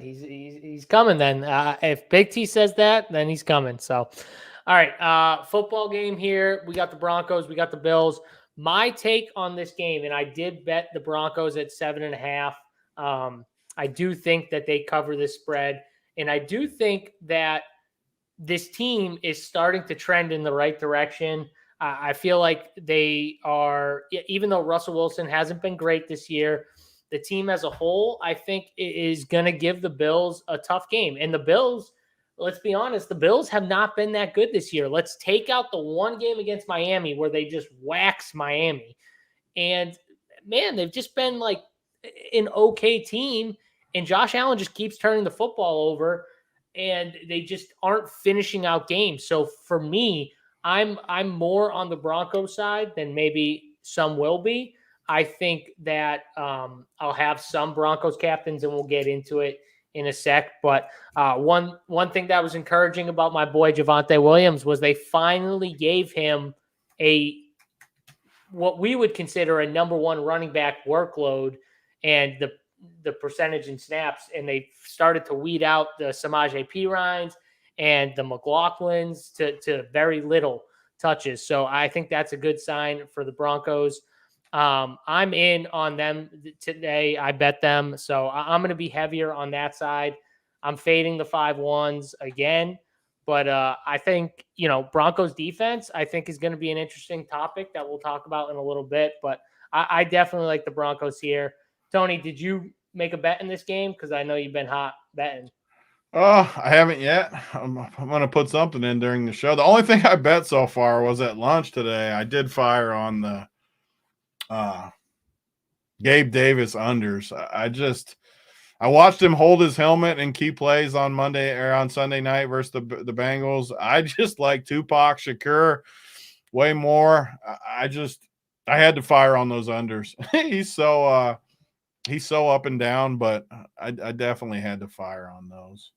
He's coming then. If Big T says that, then he's coming. So, all right. Football game here. We got the Broncos. We got the Bills. My take on this game, and I did bet the Broncos at 7.5. I do think that they cover this spread, and I do think that this team is starting to trend in the right direction. I feel like they are, even though Russell Wilson hasn't been great this year, the team as a whole, I think, is going to give the Bills a tough game. And the Bills, let's be honest, the Bills have not been that good this year. Let's take out the one game against Miami where they just wax Miami. And, man, they've just been like an okay team. And Josh Allen just keeps turning the football over, and they just aren't finishing out games. So, for me, I'm more on the Broncos side than maybe some will be. I think that I'll have some Broncos captains, and we'll get into it in a sec. But one thing that was encouraging about my boy Javonte Williams was they finally gave him what we would consider a number one running back workload and the percentage in snaps, and they started to weed out the Samaje Perines and the McLaughlins to very little touches. So I think that's a good sign for the Broncos. I'm in on them today. I bet them. So I'm going to be heavier on that side. I'm fading the 5-1s again, but I think, Broncos defense, I think is going to be an interesting topic that we'll talk about in a little bit, but I definitely like the Broncos here. Tony, did you make a bet in this game? Cause I know you've been hot betting. I haven't yet. I'm going to put something in during the show. The only thing I bet so far was at lunch today. I did fire on the Gabe Davis unders. I watched him hold his helmet in key plays on Monday or on Sunday night versus the Bengals. I just like Tupac Shakur way more. I had to fire on those unders. He's so up and down, but I definitely had to fire on those.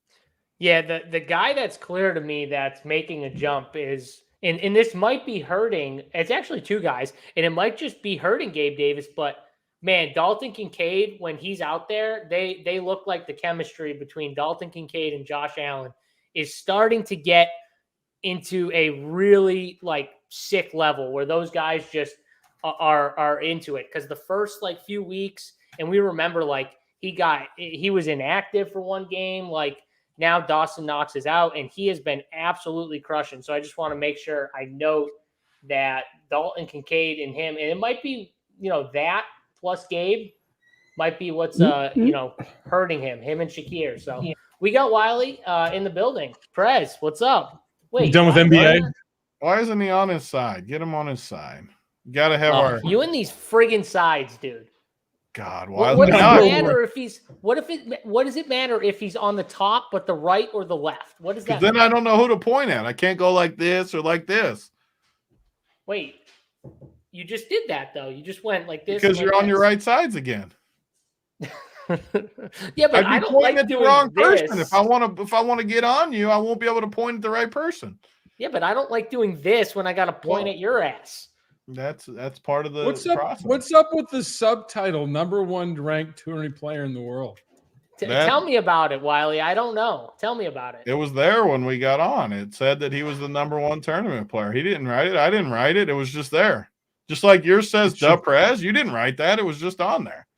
Yeah, the guy that's clear to me that's making a jump is, and this might be hurting. It's actually two guys, and it might just be hurting Gabe Davis. But man, Dalton Kincaid, when he's out there, they look like the chemistry between Dalton Kincaid and Josh Allen is starting to get into a really like sick level where those guys just are into it. Because the first like few weeks, and we remember like he was inactive for one game, like. Now Dawson Knox is out, and he has been absolutely crushing. So I just want to make sure I note that Dalton Kincaid and him, and it might be, that plus Gabe might be what's, hurting him and Shakir. So we got Wiley in the building. Prez, what's up? Wait, you done with NBA? Why isn't he on his side? Get him on his side. Got to have you and these friggin' sides, dude. God, what does it matter if he's? What does it matter if he's on the top, but the right or the left? What does that? Then I don't know who to point at. I can't go like this or like this. Wait, you just did that though. You just went like this because you're on your right sides again. Yeah, but I don't like at the wrong person. If I want to get on you, I won't be able to point at the right person. Yeah, but I don't like doing this when I got to point at your ass. That's part of the process. What's up with the subtitle, #1 ranked tournament player in the world? Tell me about it, Wiley. I don't know. Tell me about it. It was there when we got on. It said that he was the #1 tournament player. He didn't write it. I didn't write it. It was just there. Just like yours says, Duh Prez. You didn't write that. It was just on there.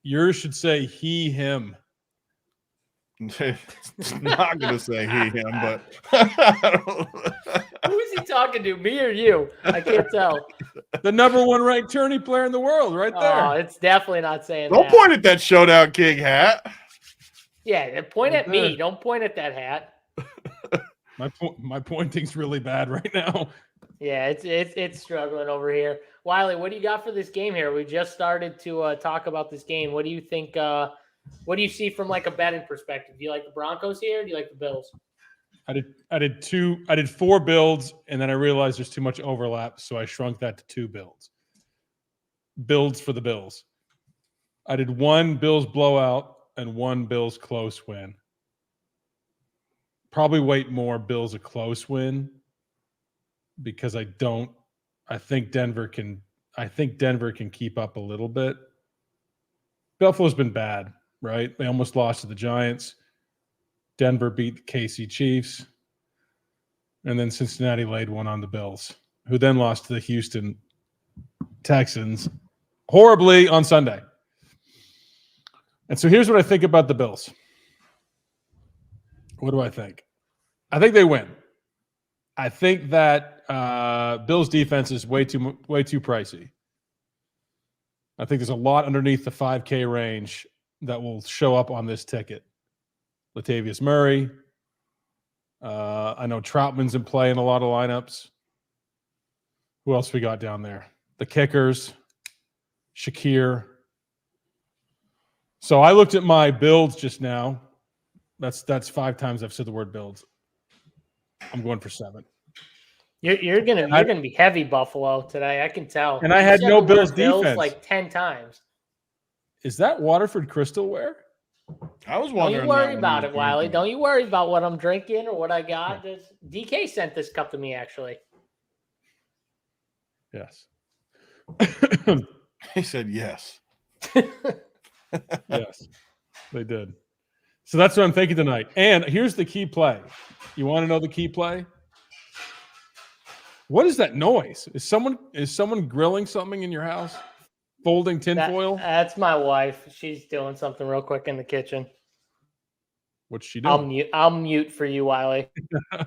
Yours should say he, him. It's not going to say he, him, but who is he talking to? Me or you? I can't tell. The #1 ranked tourney player in the world, right there. Oh, it's definitely not saying Don't point at that Showdown King hat. Yeah, point at me. Don't point at that hat. My pointing's really bad right now. Yeah, it's struggling over here. Wiley, what do you got for this game here? We just started to talk about this game. What do you think? What do you see from like a betting perspective? Do you like the Broncos here? Or do you like the Bills? I did 4 builds, and then I realized there's too much overlap, so I shrunk that to 2 builds. Builds for the Bills. I did 1 Bills blowout and 1 Bills close win. Probably weight more Bills a close win because I think Denver can keep up a little bit. Buffalo's been bad, right? They almost lost to the Giants. Denver beat the KC Chiefs. And then Cincinnati laid one on the Bills, who then lost to the Houston Texans horribly on Sunday. And so here's what I think about the Bills. What do I think? I think they win. I think that Bills defense is way too pricey. I think there's a lot underneath the 5K range that will show up on this ticket. Latavius Murray. I know Troutman's in play in a lot of lineups. Who else we got down there? The kickers. Shakir. So I looked at my builds just now. That's 5 times I've said the word builds. I'm going for 7. You're gonna be heavy Buffalo today. I can tell. And I had no Bills defense like 10 times. Is that Waterford Crystalware? I was wondering. Don't you worry about it, Wiley. Don't you worry about what I'm drinking or what I got. DK sent this cup to me, actually. Yes. He said yes. Yes, they did. So that's what I'm thinking tonight. And here's the key play. You want to know the key play? What is that noise? Is someone grilling something in your house? Folding tinfoil? That's my wife. She's doing something real quick in the kitchen. What's she doing? I'll mute for you, Wiley. I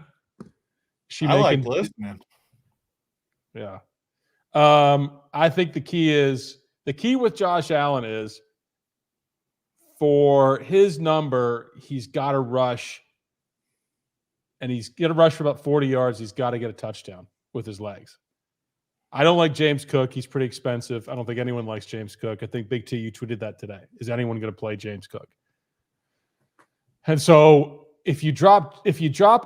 like listening. Yeah. I think the key with Josh Allen is for his number, he's got to rush. And he's going to rush for about 40 yards. He's got to get a touchdown with his legs. I don't like James Cook. He's pretty expensive. I don't think anyone likes James Cook. I think Big T, you tweeted that today. Is anyone going to play James Cook? And so if you drop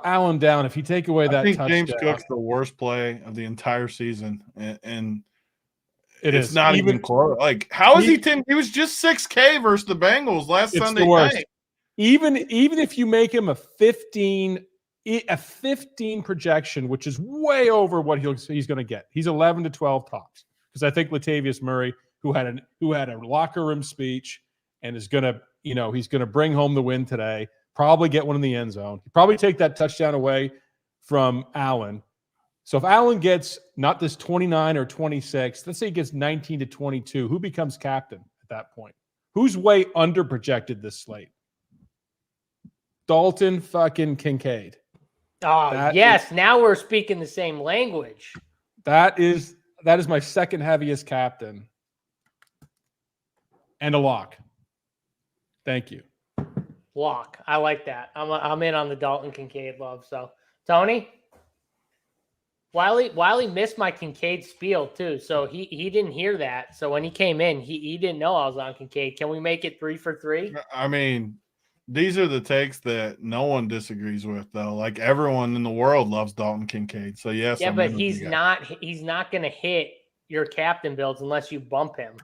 Allen down, if you take away that touchdown, James Cook's the worst play of the entire season. And It's not even close. Like, how is he 10? He was just 6K versus the Bengals last Sunday night. Even if you make him a 15 projection, which is way over what he's going to get. He's 11 to 12 tops. Because I think Latavius Murray, who had a locker room speech and is going to, he's going to bring home the win today, probably get one in the end zone. He'd probably take that touchdown away from Allen. So if Allen gets not this 29 or 26, let's say he gets 19 to 22, who becomes captain at that point? Who's way under projected this slate? Dalton fucking Kincaid. Oh, yes. Now we're speaking the same language. That is my second heaviest captain. And a lock. Thank you. Lock. I like that. I'm in on the Dalton Kincaid love. So, Tony? Wiley missed my Kincaid spiel too, so he didn't hear that. So when he came in, he didn't know I was on Kincaid. Can we make it 3 for 3? I mean, these are the takes that no one disagrees with, though. Like, everyone in the world loves Dalton Kincaid. So yes, yeah, but he's not going to hit your captain builds unless you bump him.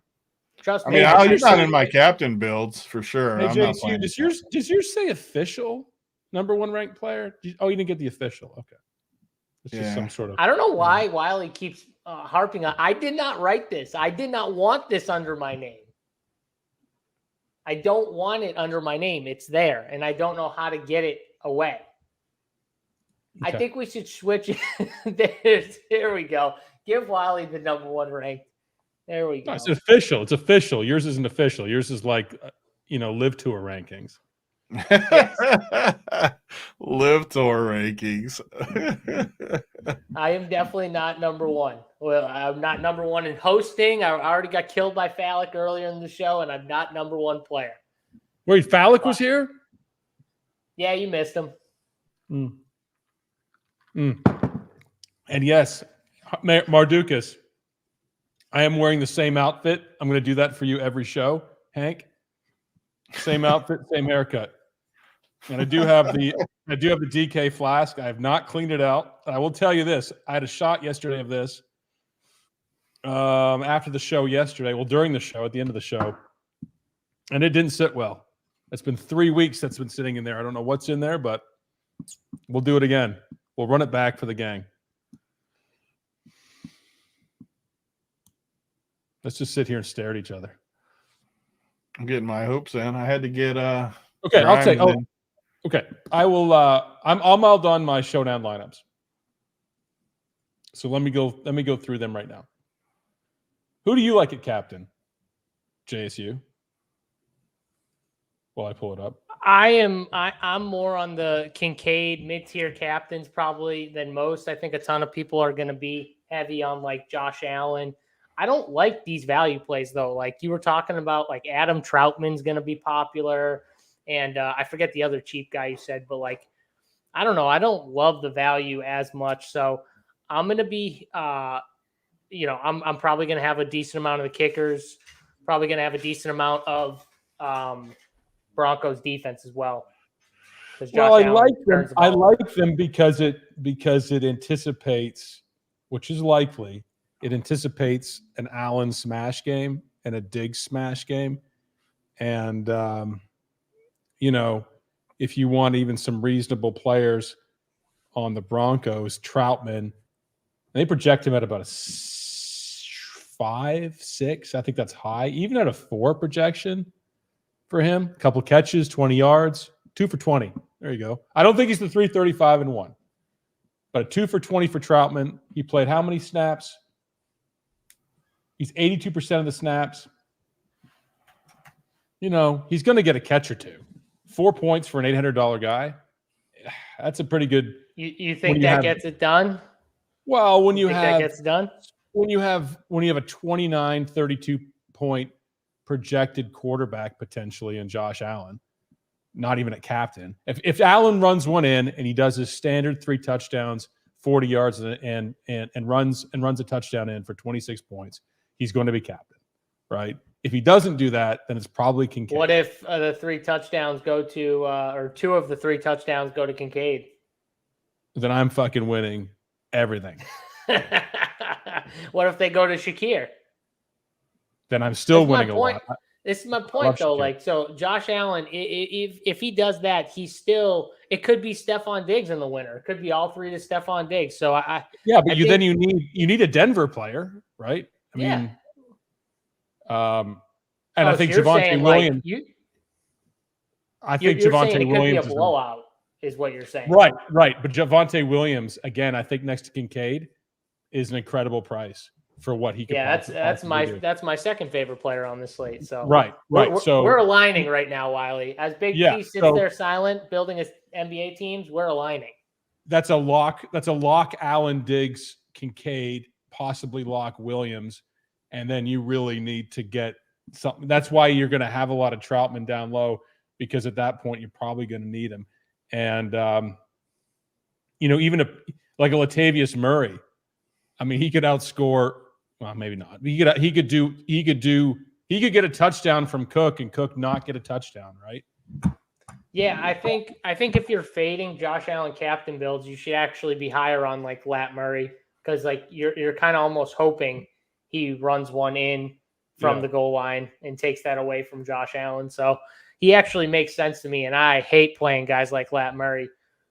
Trust me. He's not in my captain builds for sure. Hey, JC, does yours say official number 1 ranked player? Oh, you didn't get the official. Okay. It's just some sort of. I don't know why Wiley keeps harping on. I did not write this. I did not want this under my name. I don't want it under my name. It's there, and I don't know how to get it away. Okay. I think we should switch it. There we go. Give Wiley the number 1 rank. There we go. No, it's official. It's official. Yours isn't official. Yours is like, live tour rankings. Live tour rankings. I am definitely not number 1. Well, I'm not number 1 in hosting. I already got killed by Fallick earlier in the show, and I'm not number 1 player. Wait, Fallick was here? Yeah, you missed him. And yes, Mardukas, I am wearing the same outfit. I'm going to do that for you every show, Hank. Same outfit, same haircut. And I do have the DK flask. I have not cleaned it out. I will tell you this. I had a shot yesterday of this after the show yesterday. Well, during the show, at the end of the show. And it didn't sit well. It's been 3 weeks that's been sitting in there. I don't know what's in there, but we'll do it again. We'll run it back for the gang. Let's just sit here and stare at each other. I'm getting my hopes in. I had to get okay, I'll take okay. I will I'm all done my showdown lineups. So let me go through them right now. Who do you like at captain? JSU. While I pull it up. I'm more on the Kincaid mid-tier captains probably than most. I think a ton of people are going to be heavy on like Josh Allen. I don't like these value plays though. Like you were talking about, like Adam Troutman's going to be popular, and I forget the other cheap guy you said, but like I don't know. I don't love the value as much, so I'm going to be, I'm probably going to have a decent amount of the kickers. Probably going to have a decent amount of Broncos defense as well. Well, I like them. I like them because it anticipates, which is likely. It anticipates an Allen smash game and a Diggs smash game. And, if you want even some reasonable players on the Broncos, Troutman, they project him at about a 5, 6. I think that's high. Even at a 4 projection for him, a couple catches, 20 yards, 2 for 20. There you go. I don't think he's the 335 and 1. But a 2 for 20 for Troutman. He played how many snaps? He's 82% of the snaps. He's going to get a catch or 2. 4 points for an $800 guy. That's a pretty good. You think that gets it done? Well, when you have that gets done, when you have a 29, 32 point projected quarterback potentially in Josh Allen, not even a captain. If Allen runs one in and he does his standard 3 touchdowns, 40 yards and runs a touchdown in for 26 points, he's going to be captain, right? If he doesn't do that, then it's probably Kincaid. What if the 3 touchdowns go to, or 2 of the 3 touchdowns go to Kincaid? Then I'm fucking winning everything. What if they go to Shakir? then I'm still That's my winning a point. lot. This is my love point, though. Shakir. Like, so Josh Allen, if he does that, he's still. It could be Stephon Diggs in the winner. It could be all three to Stephon Diggs. So Yeah, but I then think- you need a Denver player, right? I Yeah. mean, and I think so you're Javonte saying, Williams. Like, I think you're saying Javonte it could Williams be a is blowout, is what you're saying. right. But Javonte Williams, again, I think next to Kincaid is an incredible price for what he could. Yeah, that's my second favorite player on this slate. So right. So we're aligning right now, Wiley. As Big T sits there silent, building his NBA teams, we're aligning. That's a lock. That's a lock. Allen, Diggs, Kincaid, possibly lock Williams, and then you really need to get something. That's why you're going to have a lot of Troutman down low, because at that point you're probably going to need him. And even like a Latavius Murray, I mean, he could outscore. Well, maybe not. He could get a touchdown from Cook, and Cook not get a touchdown, right? Yeah, I think if you're fading Josh Allen captain builds, you should actually be higher on like Lat Murray, because like you're kind of almost hoping he runs one in from the goal line and takes that away from Josh Allen. So he actually makes sense to me, and I hate playing guys like Lat Murray,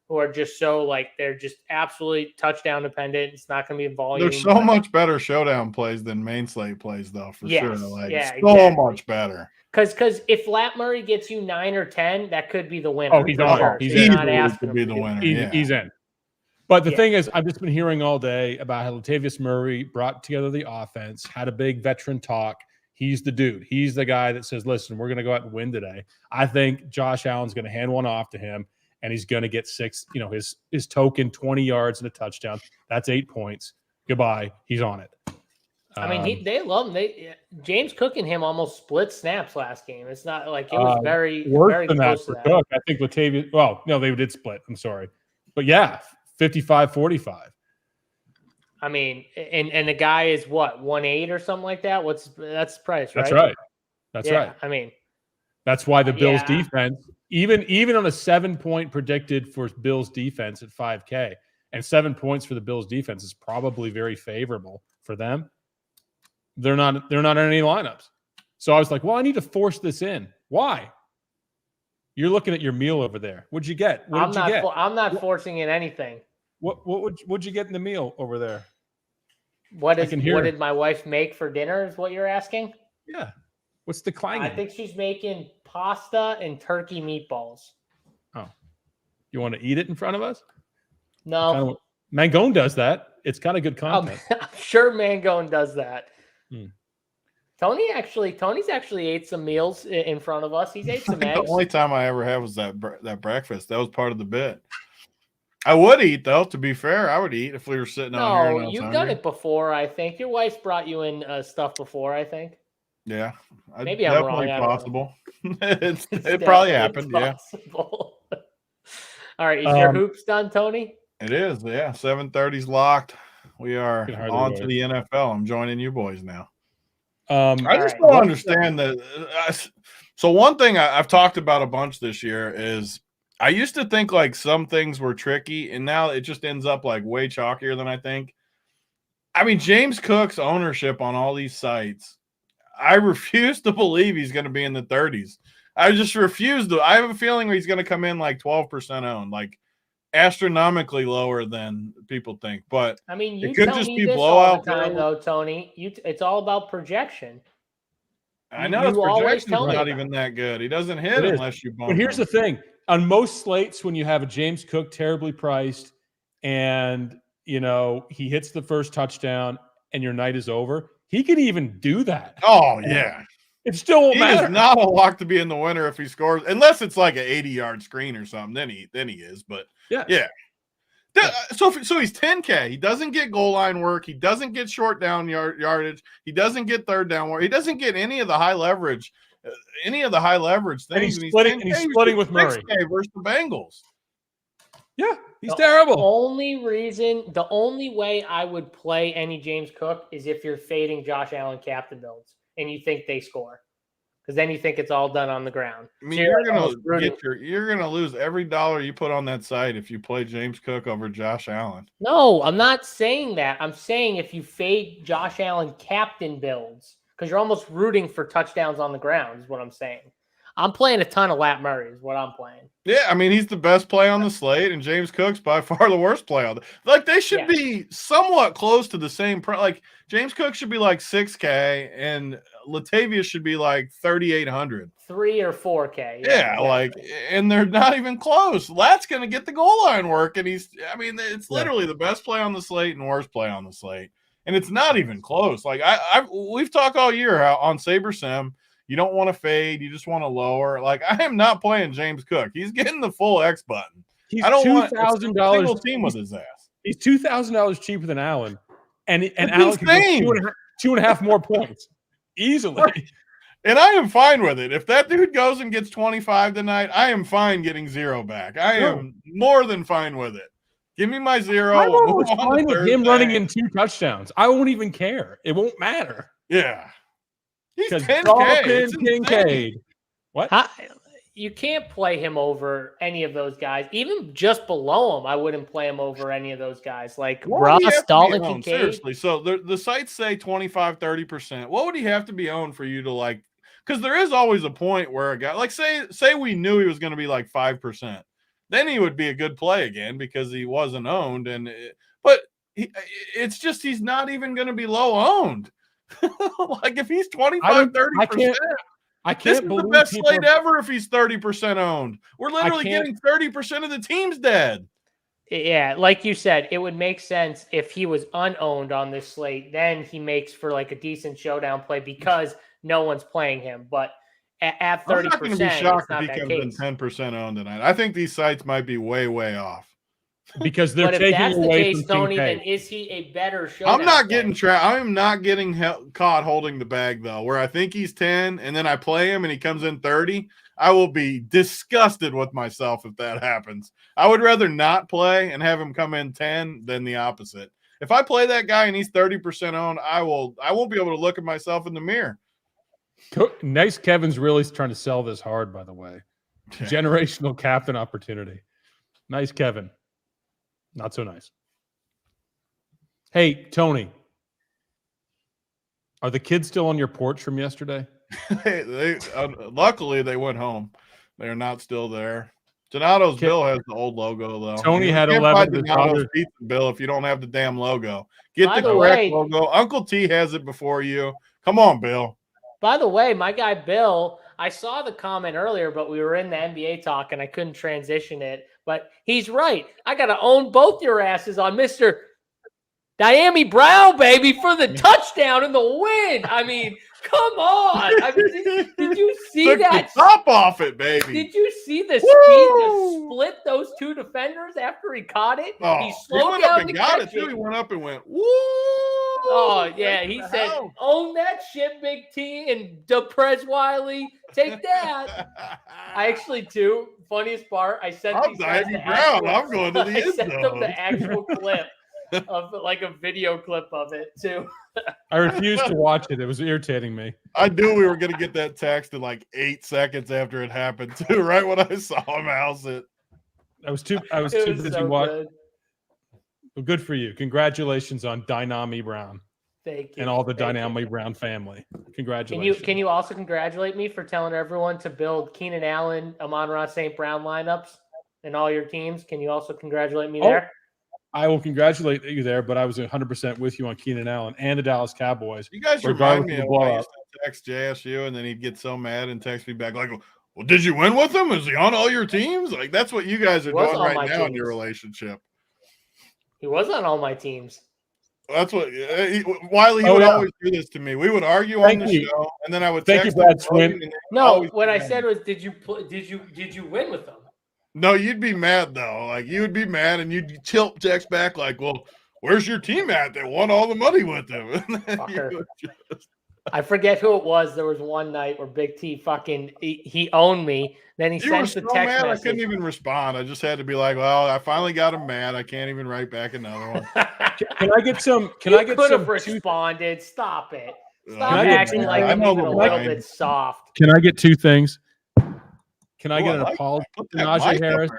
who are just so like they're just absolutely touchdown dependent. It's not going to be a volume. There's so much better showdown plays than main slate plays, though, for sure. Like, exactly. Much better. Because if Lat Murray gets you 9 or 10, that could be the winner. Oh, he's on. Sure. He's so not asking to be the winner. He's in. But the thing is, I've just been hearing all day about how Latavius Murray brought together the offense, had a big veteran talk. He's the dude. He's the guy that says, listen, we're going to go out and win today. I think Josh Allen's going to hand one off to him, and he's going to get his token 20 yards and a touchdown. That's 8 points. Goodbye. He's on it. I mean, they love him. James Cook and him almost split snaps last game. It's not like it was very close to that. Cook. I think Latavius. Well, no, they did split. I'm sorry, but yeah, 55-45. I mean, and the guy is what 1.8 or something like that. That's the price, right? That's right. That's right. I mean, that's why the Bills defense, even on a 7-point predicted for Bills defense at 5K, and 7 points for the Bills defense is probably very favorable for them. They're not in any lineups. So I was like, well, I need to force this in. Why? You're looking at your meal over there. What'd you get? What did you get? I'm not forcing in anything. What'd you get in the meal over there? What did my wife make for dinner is what you're asking? Yeah. What's the clanging? I think she's making pasta and turkey meatballs. Oh. You want to eat it in front of us? No. Mangone does that. It's kind of good content. I'm sure Mangone does that. Tony's actually ate some meals in front of us. He's ate some eggs. The only time I ever had was that breakfast. That was part of the bit. I would eat, though. To be fair, I would eat if we were sitting out here. No, you've done it before, I think. Your wife's brought you in stuff before, I think. Yeah. Maybe I'm wrong. Possible. It probably happened, possible. All right, is your hoops done, Tony? It is, yeah. 7:30's locked. We are on to the NFL. I'm joining you boys now. I just don't understand that. So one thing I've talked about a bunch this year is I used to think like some things were tricky, and now it just ends up like way chalkier than I think. I mean, James Cook's ownership on all these sites, I refuse to believe he's going to be in the 30s. I just refuse to. I have a feeling he's going to come in like 12% owned, like astronomically lower than people think. But I mean, you it could tell just me be this blowout all the time, though, Tony. It's all about projection. I know his projection's not even that good. He doesn't hit unless you bump. But here's the thing: on most slates, when you have a James Cook terribly priced, and he hits the first touchdown, and your night is over, he can even do that. Oh yeah. It still won't matter. He is not a lock to be in the winner if he scores, unless it's like an 80-yard screen or something. Then he is. But yeah. So he's 10K. He doesn't get goal line work. He doesn't get short down yardage. He doesn't get third down work. He doesn't get any of the high leverage. Things. And he's splitting with Murray versus the Bengals. Yeah, he's terrible. The only way I would play any James Cook is if you're fading Josh Allen captain builds and you think they score, because then you think it's all done on the ground. I mean, you're gonna lose every dollar you put on that site if you play James Cook over Josh Allen. No, I'm not saying that. I'm saying if you fade Josh Allen captain builds, because you're almost rooting for touchdowns on the ground is what I'm saying. I'm playing a ton of Lat Murray is what I'm playing. Yeah, I mean, he's the best play on the slate, and James Cook's by far the worst play on the they should be somewhat close to the same like James Cook should be like 6K and Latavius should be like 3,800. 3 or 4K. Yeah, exactly. And they're not even close. Lat's gonna get the goal line work, and it's literally the best play on the slate and worst play on the slate. And it's not even close. Like we've talked all year how on SaberSim, you don't want to fade. You just want to lower. Like, I am not playing James Cook. He's getting the full X button. I don't want a single team with his ass. He's $2,000 cheaper than Allen. And Allen can get two and a half more points easily. And I am fine with it. If that dude goes and gets 25 tonight, I am fine getting 0 back. I am more than fine with it. Give me my 0. I'm almost fine with him running in 2 touchdowns. I won't even care. It won't matter. Yeah. He's 10K. Kincaid. What? You can't play him over any of those guys. Even just below him, I wouldn't play him over any of those guys. Like Ross, Dalton, Kincaid. Seriously. So the sites say 25, 30%. What would he have to be owned for you to like? Because there is always a point where a guy, like say we knew he was going to be like 5%. Then he would be a good play again because he wasn't owned. But it's just he's not even going to be low owned. Like if he's 25, 30%, I can't this is believe the best slate ever if he's 30% owned. We're literally getting 30% of the teams dead. Yeah, like you said, it would make sense if he was unowned on this slate. Then he makes for like a decent showdown play because no one's playing him. But at 30%, I'm not going to be shocked if he comes case. in 10% owned tonight. I think these sites might be way, way off. Because they're taking away from Tony, Kincaid. then is he a better showdown? I'm not getting I'm not getting caught holding the bag though. Where I think he's 10 and then I play him and he comes in 30, I will be disgusted with myself if that happens. I would rather not play and have him come in 10 than the opposite. If I play that guy and he's 30% owned, I won't be able to look at myself in the mirror. Nice Kevin's really trying to sell this hard, by the way. Generational captain opportunity. Nice Kevin. Not so nice. Hey, Tony, are the kids still on your porch from yesterday? Luckily, they went home. They are not still there. Donato's bill has the old logo, though. Tony had 11 Donato's pizza bill if you don't have the damn logo. Get the correct logo. Uncle T has it before you. Come on, Bill. By the way, my guy Bill, I saw the comment earlier, but we were in the NBA talk and I couldn't transition it. But he's right. I got to own both your asses on Mr. Diami Brown, baby, for the touchdown and the win. I mean, come on. I mean, did you see that? Top off it, baby. Did you see the speed to split those two defenders after he caught it? Oh, he slowed down to catch it. He went up and went, woo. Oh, yeah. He said, own that shit, Big T, and DePrez Wiley. Take that. I actually, too, funniest part, I sent these guys the actual, I'm going to the end I sent zone. them the actual clip of like a video clip of it, too. I refused to watch it. It was irritating me. I knew we were going to get that text in like 8 seconds after it happened, too, right when I saw him house it. I was too busy watching. Well, good for you. Congratulations on Dynami Brown. Thank you. And all the Dynami Brown family. Congratulations. Can you also congratulate me for telling everyone to build Keenan Allen, Amon-Ra St. Brown lineups in all your teams? Can you also congratulate me there? I will congratulate you there, but I was 100% with you on Keenan Allen and the Dallas Cowboys. You guys remind me of when I used to text JSU and then he'd get so mad and text me back like, well, did you win with him? Is he on all your teams? Like, that's what you guys are doing right now in your relationship. He was on all my teams. That's what Wiley would always do this to me. We would argue on the show, and then I would text him. No, what I said was, did you win with them? No, you'd be mad though. Like you would be mad, and you'd text back like, "Well, where's your team at? They won all the money with them." I forget who it was. There was one night where Big T he owned me. Then he sent the text message. I couldn't even respond. I just had to be like, "Well, I finally got him mad. I can't even write back another one." Can I get some? You could have responded. Stop it. Stop acting like I'm a little bit soft. Can I get 2 things? Can I get an apology to Najee Harris?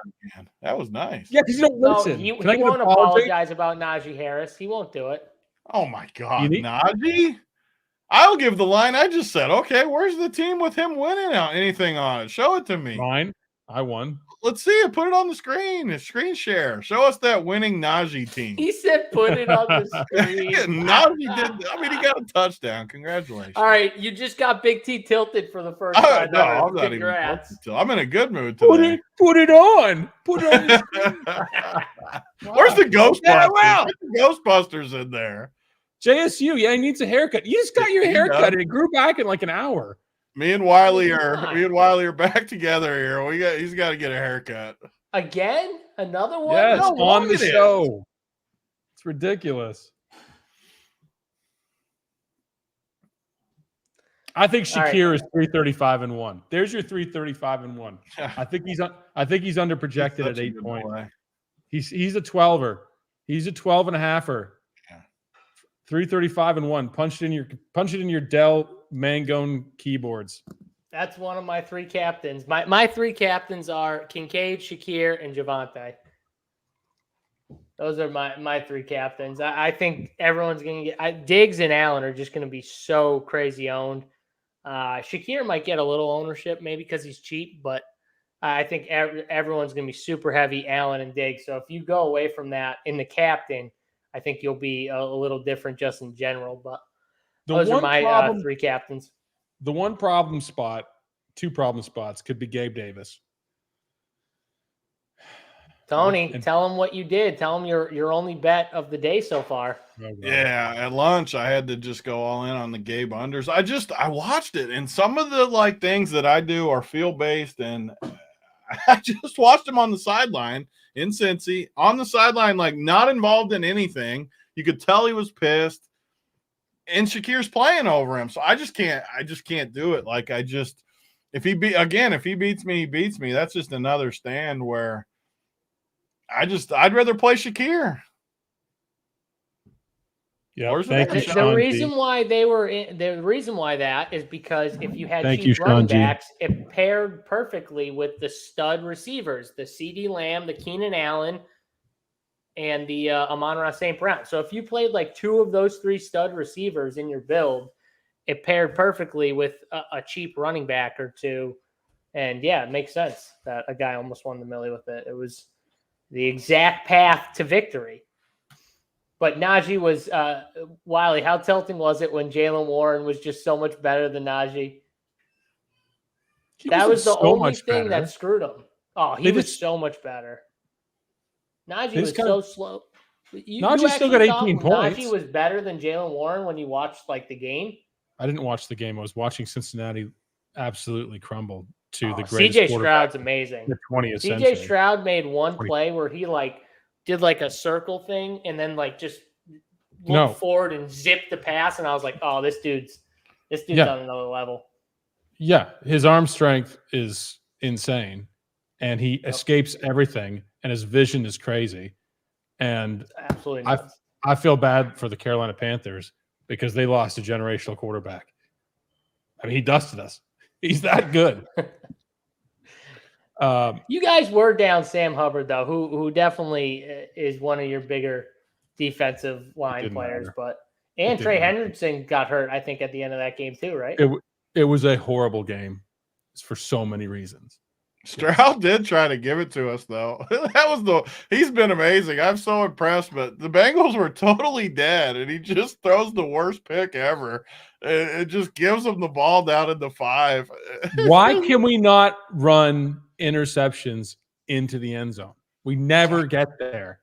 That was nice. Yeah, because you don't listen. He won't apologize about Najee Harris. He won't do it. Oh my God, Najee! I'll give the line I just said. Okay, where's the team with him winning out? Anything on it? Show it to me. Mine. I won. Let's see it. Put it on the screen. Screen share. Show us that winning Najee team. He said put it on the screen. Najee did. I mean, he got a touchdown. Congratulations. All right, you just got Big T tilted for the first time. No, I'm not even. Congrats. I'm in a good mood today. Put it on. Put it on the screen. Where's the Ghostbusters? Yeah, well. Get the Ghostbusters in there. JSU, yeah, he needs a haircut. You just got your haircut and it grew back in like an hour. Me and Wiley are back together here. He's got to get a haircut. Again? Another one? Yes, How on long the it is? show. It's ridiculous. I think Shakir is 335-1. There's your 335-1. I think he's under projected at 8 points. He's a 12er. He's a 12 and a halfer. 335-1. Punch it in your Dell Mangone keyboards. That's one of my three captains. My three captains are Kincaid, Shakir, and Javante. Those are my three captains. I think everyone's going to get Diggs and Allen are just going to be so crazy owned. Shakir might get a little ownership maybe because he's cheap, but I think everyone's going to be super heavy Allen and Diggs. So if you go away from that in the captain, I think you'll be a little different just in general. But those are my three captains. The one problem spot, two problem spots could be Gabe Davis. Tony, tell him what you did. Tell him your only bet of the day so far. Yeah, at lunch I had to just go all in on the Gabe unders. I watched it, and some of the things that I do are field based, and I just watched him on the sideline in Cincy, on the sideline, not involved in anything. You could tell he was pissed, and Shakir's playing over him. So I just can't do it. If he beats me, he beats me. That's just another stand where I'd rather play Shakir. Yeah, the reason why that is because if you had cheap running backs, it paired perfectly with the stud receivers, the CeeDee Lamb, the Keenan Allen, and the Amon-Ra St. Brown. So if you played two of those three stud receivers in your build, it paired perfectly with a cheap running back or two. And yeah, it makes sense that a guy almost won the millie with it. It was the exact path to victory. But Najee was Wiley. How tilting was it when Jaylen Warren was just so much better than Najee? That was the only thing that screwed him. Oh, he was so much better. Najee was so slow. Najee still got 18 points. Najee was better than Jaylen Warren when you watched the game. I didn't watch the game. I was watching Cincinnati absolutely crumble to the greatest. CJ Stroud's amazing. The 20th century. CJ Stroud made one play where he did a circle thing and then just looked forward and zipped the pass, and I was like, oh, this dude's on another level. Yeah, his arm strength is insane, and he escapes everything, and his vision is crazy. And absolutely nuts. I feel bad for the Carolina Panthers because they lost a generational quarterback. I mean, he dusted us. He's that good. You guys were down Sam Hubbard, though, who definitely is one of your bigger defensive line players. And Trey Hendrickson got hurt, I think, at the end of that game too, right? It was a horrible game for so many reasons. Stroud did try to give it to us, though. He's been amazing. I'm so impressed, but the Bengals were totally dead, and he just throws the worst pick ever. It just gives them the ball down in the 5. Why can we not run interceptions into the end zone? We never get there.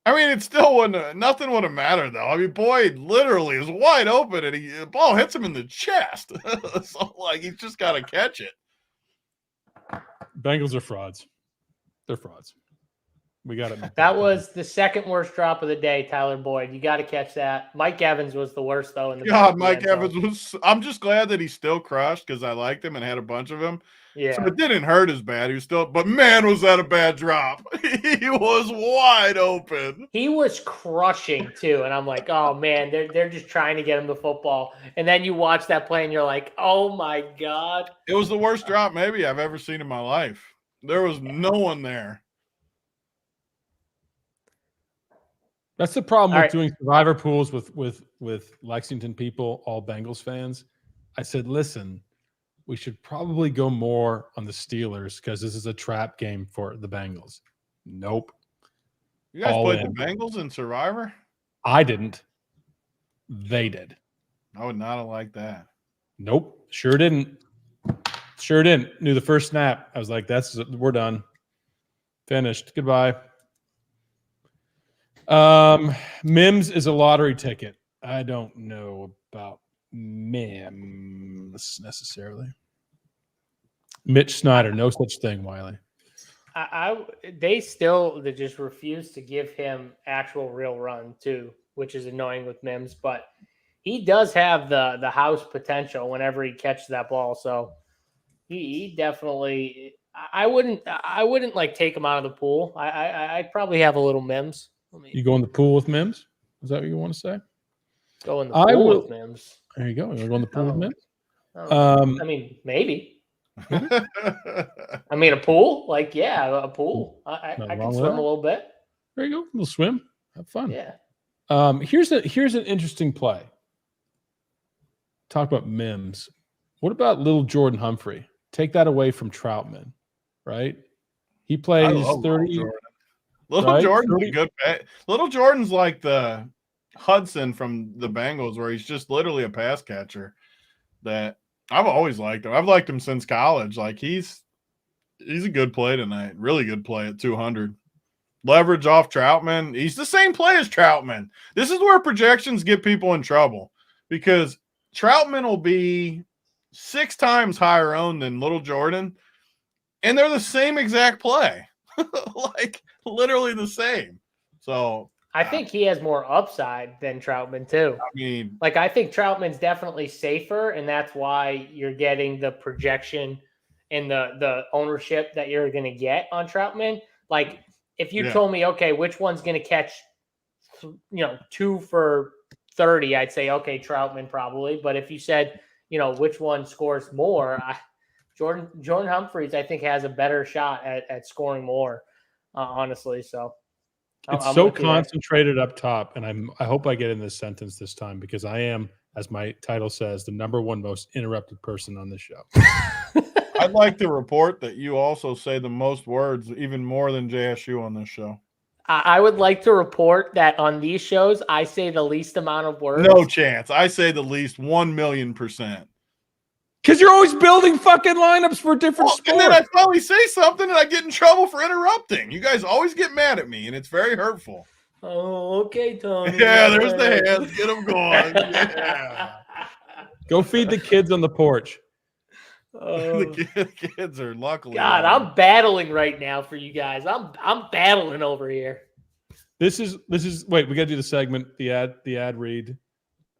I mean, it still wouldn't. Nothing would have mattered, though. I mean, Boyd literally is wide open, and the ball hits him in the chest. So, he's just got to catch it. Bengals are frauds. They're frauds. We got it. That was the second worst drop of the day, Tyler Boyd. You got to catch that. Mike Evans was the worst, though. Mike Evans was. I'm just glad that he still crushed because I liked him and had a bunch of him. Yeah. So it didn't hurt as bad. He was still, but man, was that a bad drop. He was wide open. He was crushing too. And I'm like, oh man, they're just trying to get him the football. And then you watch that play and you're like, oh my God. It was the worst drop maybe I've ever seen in my life. There was no one there. That's the problem All with right. doing survivor pools with Lexington people, all Bengals fans. I said, listen, we should probably go more on the Steelers because this is a trap game for the Bengals. Nope. You guys All played in. the Bengals in Survivor? I didn't. They did. I would not have liked that. Nope. Sure didn't. Sure didn't. Knew the first snap. I was like, we're done. Finished. Goodbye. Mims is a lottery ticket. I don't know about Mims necessarily. Mitch Snyder, no such thing, Wiley. They just refuse to give him actual real run too, which is annoying with Mims, but he does have the house potential whenever he catches that ball. So he definitely, I wouldn't like take him out of the pool. I'd probably have a little Mims. You go in the pool with Mims? Is that what you want to say? Go in the pool with Mims. There you go. You want to go in the pool with Mims? I mean, maybe. I mean, a pool? Like, yeah, a pool. I can swim a little bit. There you go. We'll swim. Have fun. Yeah. Here's an interesting play. Talk about Mims. What about little Jordan Humphrey? Take that away from Troutman, right? He plays 30. Little Jordan's a good bet. Little Jordan's like the Hudson from the Bengals, where he's just literally a pass catcher that I've always liked him. I've liked him since college. Like he's a good play tonight. Really good play at 200. Leverage off Troutman. He's the same play as Troutman. This is where projections get people in trouble because Troutman will be 6 times higher owned than Little Jordan, and they're the same exact play. Like literally the same. So I think he has more upside than Troutman too. I mean, like I think Troutman's definitely safer, and that's why you're getting the projection and the ownership that you're going to get on Troutman. Like if you told me, okay, which one's going to catch, 2 for 30, I'd say, okay, Troutman probably. But if you said, which one scores more, Jordan Humphreys, I think, has a better shot at scoring more, honestly. So it's so concentrated up top, and I hope I get in this sentence this time because I am, as my title says, the number 1 most interrupted person on this show. I'd like to report that you also say the most words, even more than JSU on this show. I would like to report that on these shows, I say the least amount of words. No chance. I say the least 1,000,000%. Because you're always building fucking lineups for different sports. And then I finally say something and I get in trouble for interrupting. You guys always get mad at me, and it's very hurtful. Oh, okay, Tony. Yeah, there's the hands. Get them going. Yeah. Go feed the kids on the porch. The kids are luckily. God, I'm battling right now for you guys. I'm battling over here. This is wait, we got to do the segment, the ad read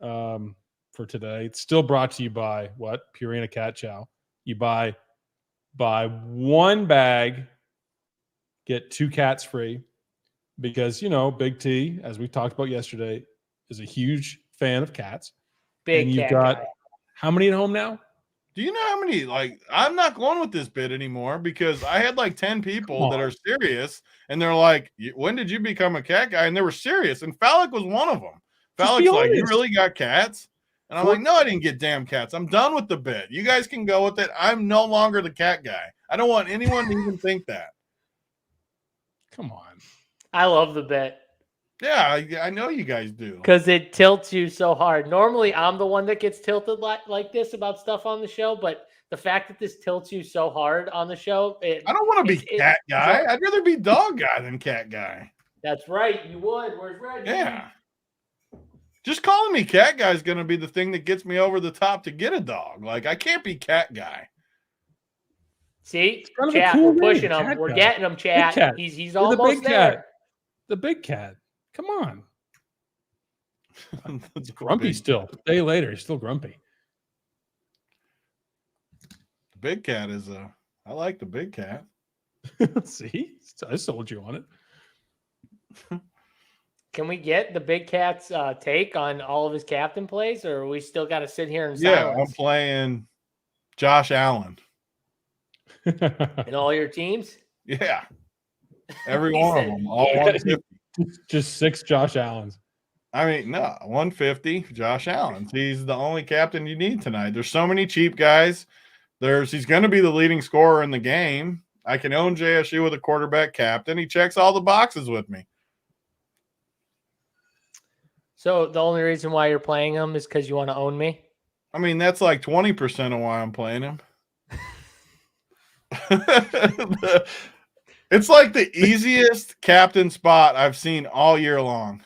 for today. It's still brought to you by what? Purina Cat Chow. You buy 1 bag, get 2 cats free because, Big T, as we talked about yesterday, is a huge fan of cats. Big cat guy. How many at home now? Do you know how many? Like, I'm not going with this bit anymore because I had like 10 people that are serious, and they're like, "When did you become a cat guy?" And they were serious, and Phallic was one of them. Phallic's like, "You really got cats?" And I'm like, "No, I didn't get damn cats. I'm done with the bit. You guys can go with it. I'm no longer the cat guy. I don't want anyone to even think that." Come on. I love the bit. Yeah, I know you guys do. Because it tilts you so hard. Normally, I'm the one that gets tilted like this about stuff on the show, but the fact that this tilts you so hard on the show. I don't want to be cat guy. I'd rather be dog guy than cat guy. That's right. You would. Where's Reggie? Yeah. Just calling me cat guy is going to be the thing that gets me over the top to get a dog. Like, I can't be cat guy. See? Chat, we're pushing him. We're getting him, chat. He's almost there. The big cat. Come on. It's grumpy still. A day later, he's still grumpy. The big cat is I like the big cat. See? I sold you on it. Can we get the big cat's take on all of his captain plays, or we still got to sit here and silence? Yeah, I'm playing Josh Allen. In all your teams? Yeah. Every one of them. All 150. Just 6 Josh Allens. I mean, no, 150, Josh Allen. He's the only captain you need tonight. There's so many cheap guys. He's going to be the leading scorer in the game. I can own JSU with a quarterback captain. He checks all the boxes with me. So the only reason why you're playing him is because you want to own me? I mean, that's like 20% of why I'm playing him. It's like the easiest captain spot I've seen all year long.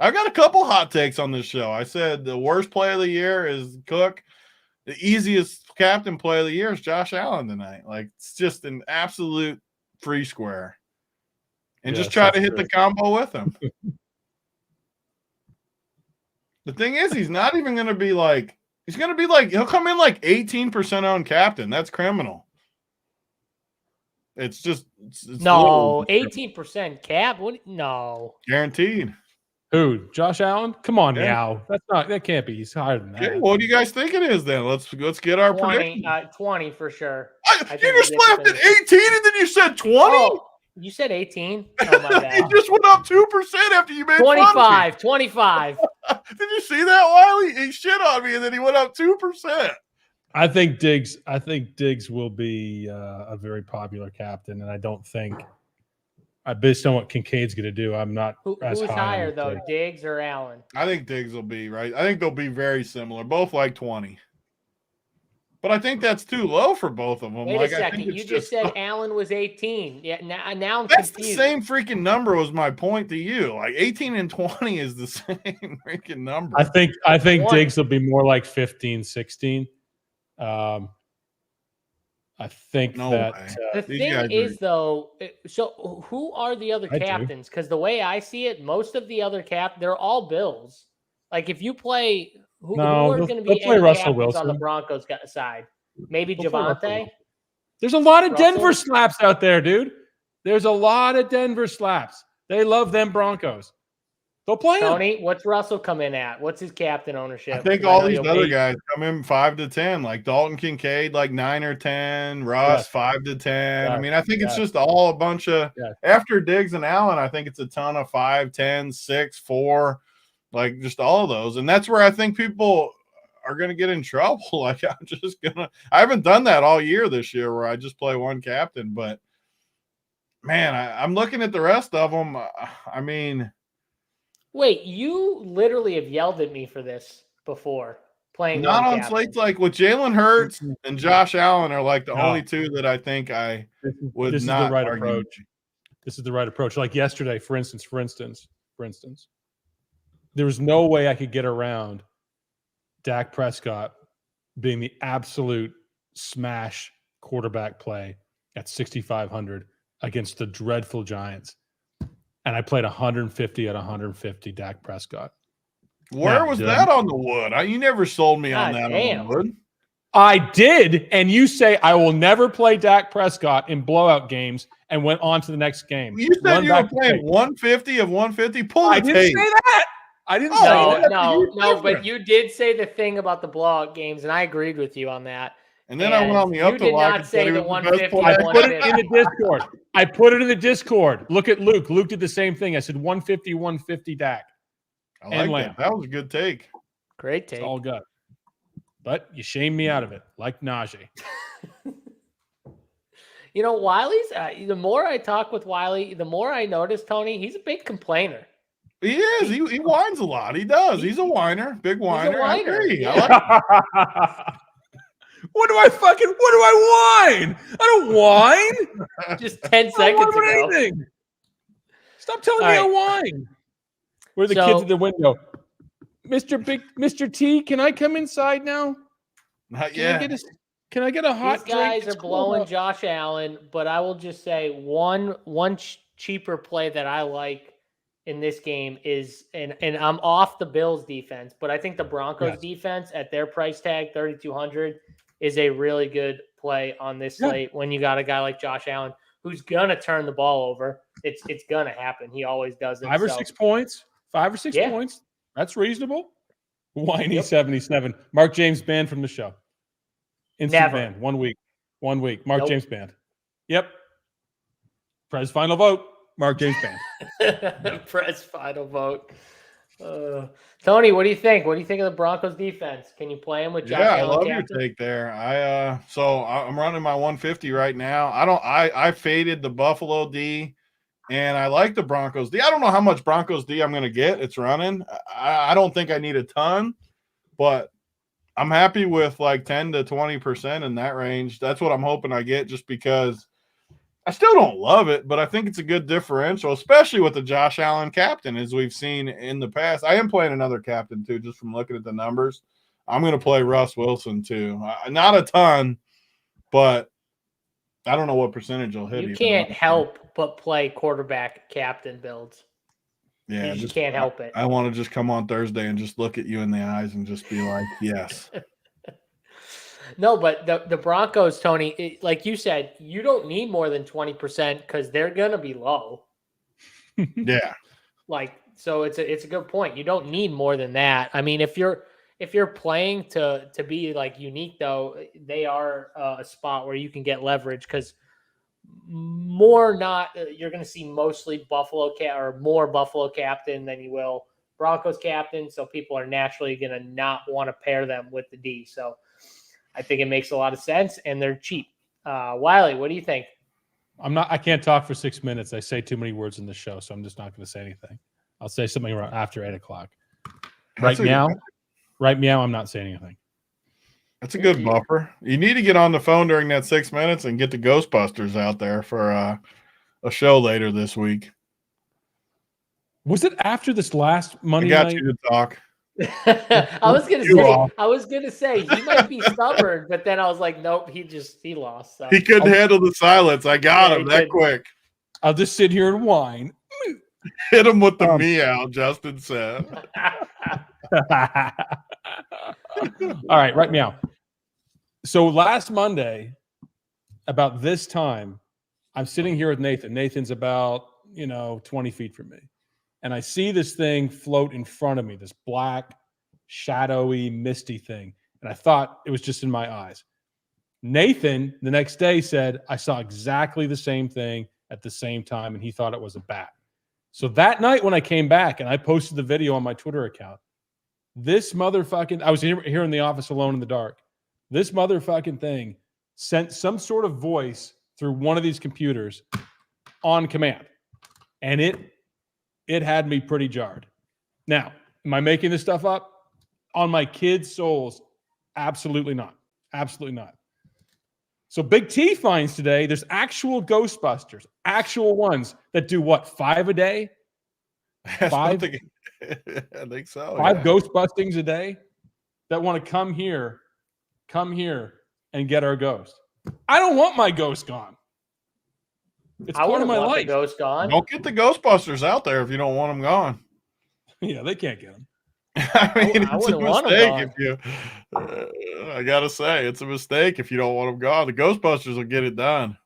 I've got a couple hot takes on this show. I said the worst play of the year is Cook. The easiest captain play of the year is Josh Allen tonight. Like, it's just an absolute free square. And just try to hit the combo with him. The thing is, he's not even going to be like – he'll come in like 18% owned captain. That's criminal. It's just – it's no, 18% cap? What? No. Guaranteed. Who? Josh Allen? Come on, Meow. That can't be. He's higher than that. Okay, what do you guys think it is then? Let's get our 20, prediction. 20 for sure. You just left at 18 and then you said 20? Oh, you said 18? Oh, my bad. You just went up 2% after you made 25. 25. Did you see that, Wiley? He shit on me and then he went up 2%. I think Diggs will be a very popular captain, and I don't think – based on what Kincaid's going to do, I'm not as who's high higher, though, Diggs or Allen? I think Diggs will be right. I think they'll be very similar, both like 20. But I think that's too low for both of them. Wait a second. You just said Allen was 18. Yeah, now I'm that's confused. The same freaking number was my point to you. Like 18 and 20 is the same freaking number. I think Diggs will be more like 15, 16. I think the thing is, though, so who are the other captains? Because the way I see it, most of the other they're all Bills. Like, if you play, who are going to be any captains on the Broncos side? Maybe Javonte? There's a lot of Denver slaps out there, dude. There's a lot of Denver slaps. They love them Broncos. They'll play Tony, what's Russell come in at? What's his captain ownership? I think all these other guys come in 5 to 10, like Dalton Kincaid, like 9 or 10, Russ 5 to 10. I mean, I think it's just all a bunch of after Diggs and Allen, I think it's a ton of 5, 10, 6, 4, like just all of those. And that's where I think people are going to get in trouble. Like I haven't done that all year this year where I just play one captain, but man, I'm looking at the rest of them. I mean, wait, you literally have yelled at me for this before playing. Not on slates like with Jalen Hurts and Josh Allen are like the only two that I think I would this not is the right argue. approach. This is the right approach. Like yesterday, for instance, there was no way I could get around Dak Prescott being the absolute smash quarterback play at 6,500 against the dreadful Giants. And I played 150 at 150 Dak Prescott. Where was that on the wood? You never sold me on that on the wood. I did, and you say I will never play Dak Prescott in blowout games and went on to the next game. You said you were playing 150 of 150? I didn't say that. I didn't say that. No, but you did say the thing about the blowout games, and I agreed with you on that. And then I went on the up to lock. You did not say the 150. I put it in the Discord. I put it in the Discord. Look at Luke. Luke did the same thing. I said 150 Dak. I like that. That was a good take. Great take. It's all good. But you shamed me out of it, like Najee. You know, Wiley's, the more I talk with Wiley, the more I notice, Tony, he's a big complainer. He is. He whines a lot. He does. He's a whiner. Big whiner. He's a whiner. I agree. Yeah. I like What do I whine? I don't whine. Just 10 seconds ago. Anything. Stop telling me I whine. Where are the kids at the window? Mr. T, can I come inside now? Not yet. Can I get a hot drink? These guys are blowing Josh Allen, but I will just say one cheaper play that I like in this game is, and I'm off the Bills defense, but I think the Broncos defense at their price tag, 3,200, is a really good play on this slate when you got a guy like Josh Allen who's going to turn the ball over. It's going to happen. He always does it. 5 or 6 points. 5 or 6 points. That's reasonable. Whiny 77. Mark James banned from the show. Instant ban. 1 week. 1 week. Mark James banned. Yep. Prez final vote. Mark James banned. Press final vote. Tony, what do you think? What do you think of the Broncos defense? Can you play them with Josh Yeah, I Allen love captain? your take there. I'm running my 150 right now. I faded the Buffalo D, and I like the Broncos D. I don't know how much Broncos D I'm going to get. It's running. I don't think I need a ton, but I'm happy with like 10 to 20% in that range. That's what I'm hoping I get, just because I still don't love it, but I think it's a good differential, especially with the Josh Allen captain, as we've seen in the past. I am playing another captain too, just from looking at the numbers. I'm going to play Russ Wilson too. Not a ton, but I don't know what percentage he'll hit. You can't help but play quarterback captain builds. Yeah, you just can't help it. I want to just come on Thursday and just look at you in the eyes and just be like, yes. No, but the Broncos, Tony, like you said, you don't need more than 20% because they're gonna be low. Yeah. So it's a good point. You don't need more than that. I mean, if you're playing to be like unique, though, they are a spot where you can get leverage, because you're going to see mostly more Buffalo captain than you will Broncos captain. So people are naturally going to not want to pair them with the D. So I think it makes a lot of sense, and they're cheap. Wiley, what do you think? I can't talk for 6 minutes. I say too many words in the show, so I'm just not going to say anything. I'll say something around after 8 o'clock. Right meow, I'm not saying anything. That's a good buffer. You need to get on the phone during that 6 minutes and get the Ghostbusters out there for a show later this week. Was it after this last Monday night? I got night? you to talk. I was gonna say he might be stubborn, but then I was like, nope, he lost. So. He couldn't handle the silence. I got him that quick. I'll just sit here and whine. Hit him with the meow, Justin said. All right, right meow. So last Monday, about this time, I'm sitting here with Nathan. Nathan's about 20 feet from me. And I see this thing float in front of me, this black, shadowy, misty thing. And I thought it was just in my eyes. Nathan, the next day, said, I saw exactly the same thing at the same time, and he thought it was a bat. So that night when I came back and I posted the video on my Twitter account, this motherfucking, I was here in the office alone in the dark. This motherfucking thing sent some sort of voice through one of these computers on command. And it had me pretty jarred. Now, am I making this stuff up? On my kids' souls, absolutely not. Absolutely not. So Big T finds today there's actual Ghostbusters, actual ones that do what, 5 a day? 5? I think so. 5 Ghostbustings a day that want to come here and get our ghost. I don't want my ghost gone. It's part of my life. Ghost gone. Don't get the Ghostbusters out there if you don't want them gone. Yeah, they can't get them. I mean, it's a mistake if you. I gotta say, it's a mistake if you don't want them gone. The Ghostbusters will get it done.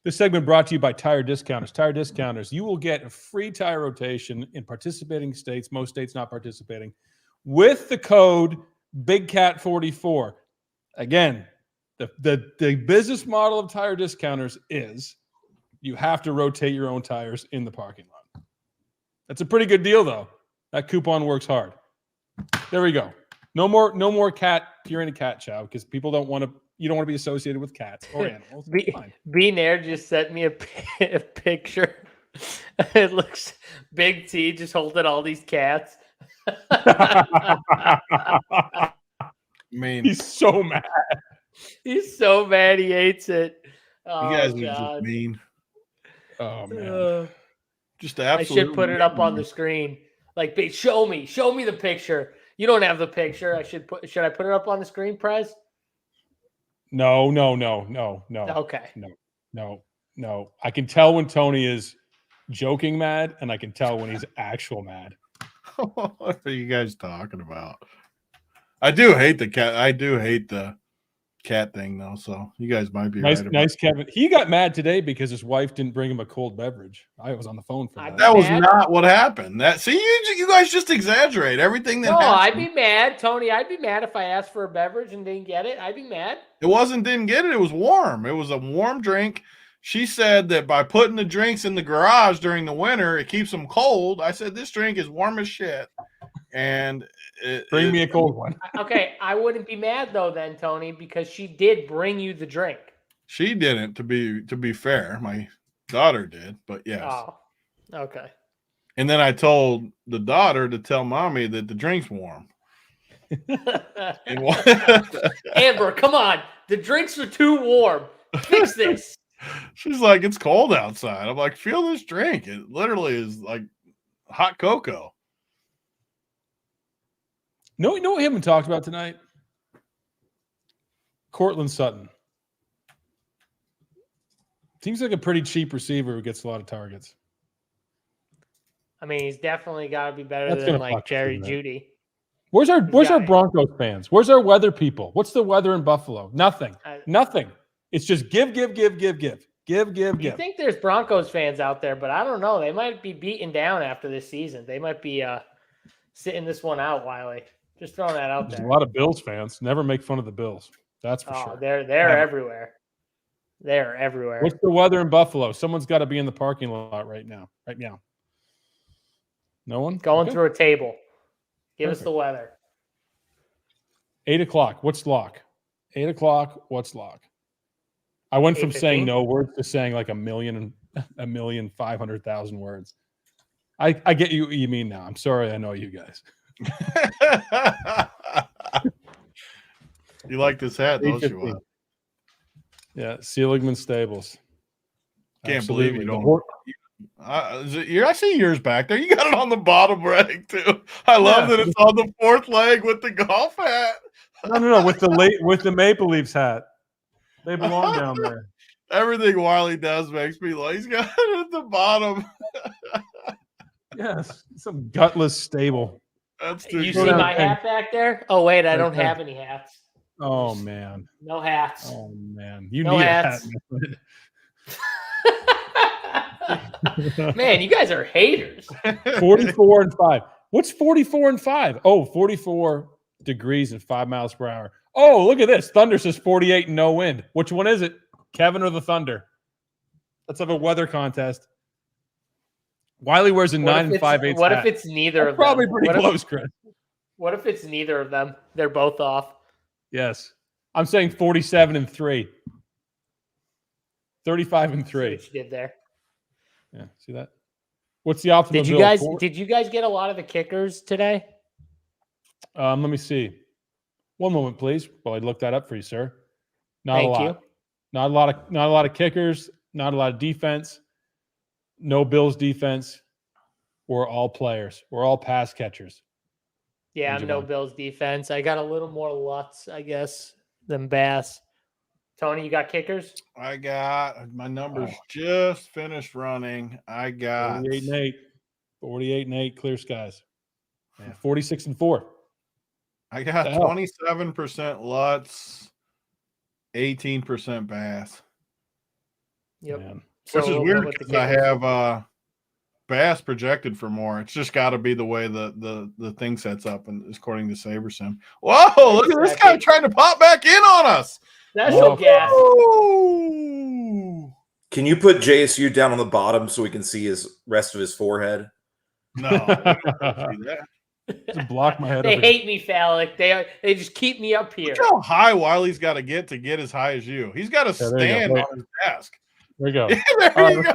This segment brought to you by Tire Discounters. Tire Discounters, you will get a free tire rotation in participating states, most states not participating, with the code BIGCAT44. Again, the business model of Tire Discounters is you have to rotate your own tires in the parking lot. That's a pretty good deal, though. That coupon works hard. There we go. No more cat. You're in a cat chow because people don't want to. You don't want to be associated with cats or animals. B Nair just sent me a picture. It looks Big T just holding all these cats. Man, he's so mad. He's so mad. He hates it. Oh, you guys are just mean. Oh man, just absolutely. I should put it up on the screen. Like, show me the picture. You don't have the picture. Should I put it up on the screen, Prez? No. Okay. No. I can tell when Tony is joking mad, and I can tell when he's actual mad. What are you guys talking about? I do hate the cat. I do hate the cat thing, though. So you guys might be right. Nice, Kevin. He got mad today because his wife didn't bring him a cold beverage. I was on the phone for that. That was not what happened. You guys just exaggerate everything that happened. I'd be mad, Tony. I'd be mad if I asked for a beverage and didn't get it. I'd be mad. It didn't get it. It was warm. It was a warm drink. She said that by putting the drinks in the garage during the winter, it keeps them cold. I said, this drink is warm as shit. And Bring me a cold one. Okay, I wouldn't be mad though then, Tony, because she did bring you the drink. She didn't, to be fair. My daughter did, but yes. Oh, okay. And then I told the daughter to tell mommy that the drink's warm. Amber, come on. The drinks are too warm. Fix this. She's like, it's cold outside. I'm like, feel this drink. It literally is like hot cocoa. No, you know what we haven't talked about tonight? Cortland Sutton. Seems like a pretty cheap receiver who gets a lot of targets. I mean, he's definitely got to be better than like Jerry Jeudy. Where's our Broncos fans? Where's our weather people? What's the weather in Buffalo? Nothing. Nothing. It's just give. You think there's Broncos fans out there, but I don't know. They might be beaten down after this season. They might be sitting this one out, Wiley. Just throwing that out there. There's a lot of Bills fans. Never make fun of the Bills. That's for sure. They're everywhere. They're everywhere. What's the weather in Buffalo? Someone's got to be in the parking lot right now. No one? Going through a table. Give us the weather. 8 o'clock. What's lock? 8 o'clock. What's lock? I went from saying no words to saying like 1,500,000 words. I get you what you mean now. I'm sorry. I know you guys. You like this hat, don't you? Yeah, Seligman Stables. Can't believe you don't. I see yours back there. You got it on the bottom leg too. I love that it's on the fourth leg with the golf hat. No, with the Maple Leafs hat. They belong down there. Everything Wiley does makes me like he's got it at the bottom. Yes, some gutless stable. That's too You see my hat back there? Oh wait, I don't have any hats. Oh man, no hats. Oh man, you need hats. A hat. Man, you guys are haters. 44 and 5. What's 44 and 5? Oh, 44 degrees and 5 miles per hour. Oh, look at this. Thunder says 48 and no wind. Which one is it? Kevin or the Thunder? Let's have a weather contest. Wiley wears a 9 and 5/8. What if it's neither of them? Probably pretty close, Chris. What if it's neither of them? They're both off. Yes. I'm saying 47 and 3. 35 and 3. What you did there. Yeah, see that? What's the optimal? Did you guys get a lot of the kickers today? Let me see. One moment, please, while I look that up for you, sir. Thank you. Not a lot of kickers, not a lot of defense. No Bills defense. We're all players. We're all pass catchers. Yeah, I'm no Bills defense. I got a little more Lutz, I guess, than Bass. Tony, you got kickers? I got my numbers just finished running. I got 48 and 8. 48 and 8, clear skies. Yeah, 46 and 4. I got 27% Lutz, 18% Bass. Yep. Man. Which is weird because I have Bass projected for more. It's just got to be the way the thing sets up, and according to SaberSim. Whoa! Look at this guy trying to pop back in on us. That's so gas. Can you put JSU down on the bottom so we can see his rest of his forehead? No, we don't see that. Just block my head. They hate me, Phallic. They just keep me up here. Look how high Wiley's got to get as high as you. He's got to stand on his desk. There you go. There you go.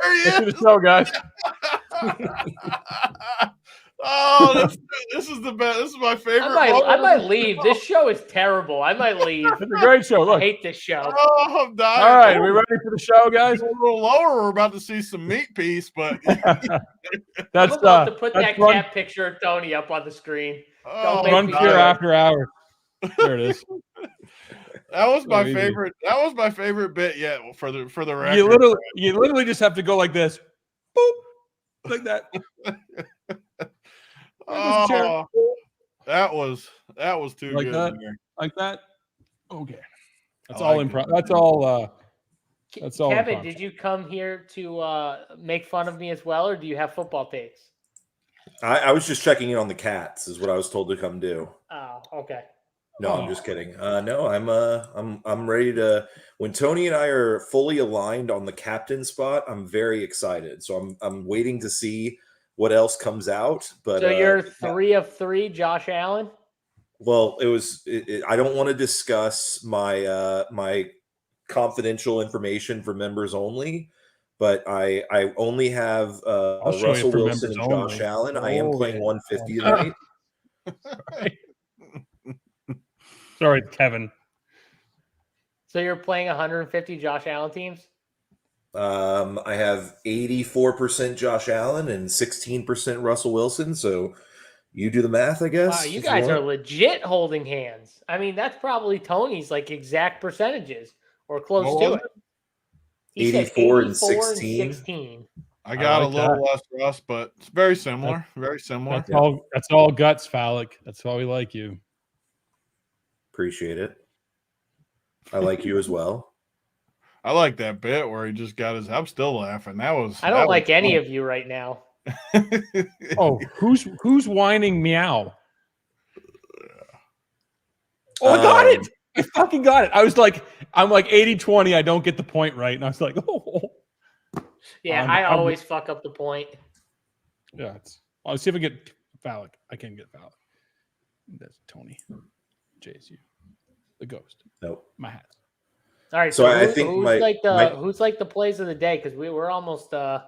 There he is. Let's do the show, guys. Oh, this is the best. This is my favorite. I might leave. This show is terrible. I might leave. It's a great show. Look. I hate this show. Oh, I'm dying. All right, we ready for the show, guys? A little lower. We're about to see some meat piece, but I'm about to put that cat picture of Tony up on the screen. Run Cure After Hours. There it is. That was my favorite. That was my favorite bit yet for the record. You literally just have to go like this, boop, like that. Oh, that was too like good. That? Like that. Okay, that's all improv. That's all. That's all. Kevin, did you come here to make fun of me as well, or do you have football takes? I was just checking in on the cats, is what I was told to come do. Oh, okay. No, I'm just kidding. No, I'm ready to. When Tony and I are fully aligned on the captain spot, I'm very excited. So I'm waiting to see what else comes out. But So you're 3 of 3, Josh Allen. well, I don't want to discuss my confidential information for members only. But I only have I'll show you Russell for Wilson and members Josh only. Allen. I am Oh, playing yeah. 150 tonight. Sorry, Kevin. So you're playing 150 Josh Allen teams? I have 84% Josh Allen and 16% Russell Wilson. So you do the math, I guess. Wow, you guys are legit holding hands. I mean, that's probably Tony's like exact percentages or close What to was it. it? He said 84 and 84 and 16. 16. I got like a little that. less Russ, but it's very similar. Very similar. That's all guts, Phallic. That's why we like you. Appreciate it. I like you as well. I like that bit where he just got his. I'm still laughing. That was. I don't like any of you right now. Oh, who's whining meow? Oh, I got it. I fucking got it. I'm like 80-20. I don't get the point right. And I was like, oh. Yeah, I'm- I I'm- always fuck up the point. Yeah. I'll see if I get Phallic. I can't get Phallic. That's Tony. JSU. The ghost. Nope. My hat. All right, So I think who's like the plays of the day because we're almost So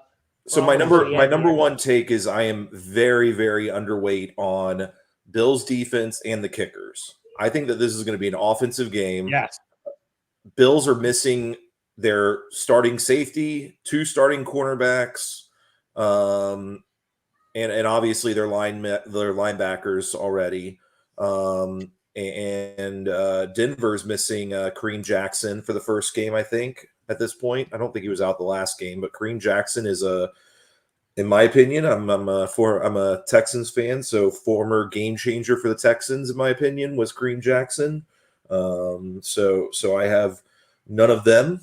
we're my almost to the number end here. one take is I am very, very underweight on Bills defense and the kickers. I think that this is going to be an offensive game. Yes. Bills are missing their starting safety, 2 starting cornerbacks, and obviously their linebackers already. And Denver's missing Kareem Jackson for the first game, I think, at this point. I don't think he was out the last game, but Kareem Jackson is in my opinion, I'm a Texans fan, so former game changer for the Texans, in my opinion, was Kareem Jackson. So I have none of them,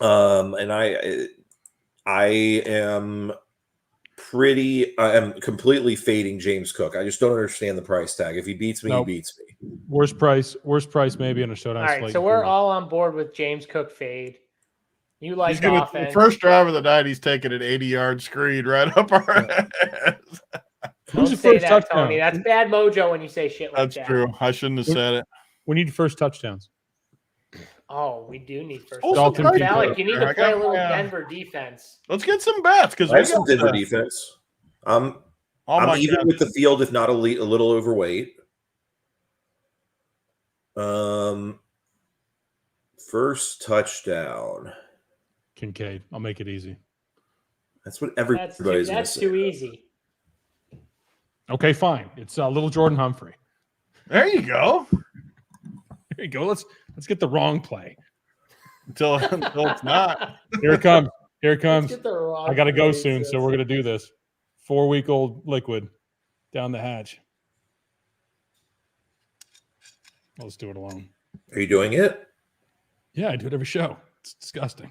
and I am completely fading James Cook. I just don't understand the price tag. If he beats me, Nope. he beats me. Worst price maybe in a showdown. All right, slate so we're before. all on board with James Cook fade. You like The offense. first drive of the night, he's taking an 80-yard screen right up our ass. Don't Who's the say first that, touchdown? Tony. That's bad mojo when you say shit like That's that. true. I shouldn't have said it. We need first touchdowns. Oh, we do need first. Also, Dalton touchdown. Kincaid. Alec, you need I to play a got little my, Denver defense. Let's get some bets because I we have some got Denver the- defense. Oh I'm my even God. with the field, if not a little overweight. First touchdown. Kincaid. I'll make it easy. That's what That's everybody's going to say. too easy. Okay, fine. It's little Jordan Humphrey. There you go. There you go. Let's get the wrong play. Until it's not. Here it comes. Here it Let's comes. get the wrong I got to go plays. soon, so we're going to do this. 4-week-old liquid down the hatch. Let's do it alone. Are you doing it? Yeah, I do it every show. It's disgusting.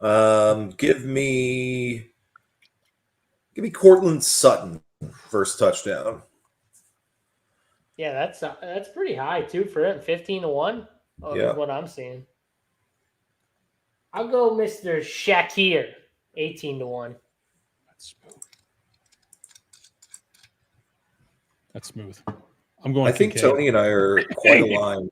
Give me Cortland Sutton first touchdown. Yeah, that's pretty high too for him. 15-1. Oh, Yeah. is what I'm seeing. I'll go Mr. Shakir, 18-1. That's smooth. That's smooth. I'm going. I think Kincaid. Tony and I are quite aligned.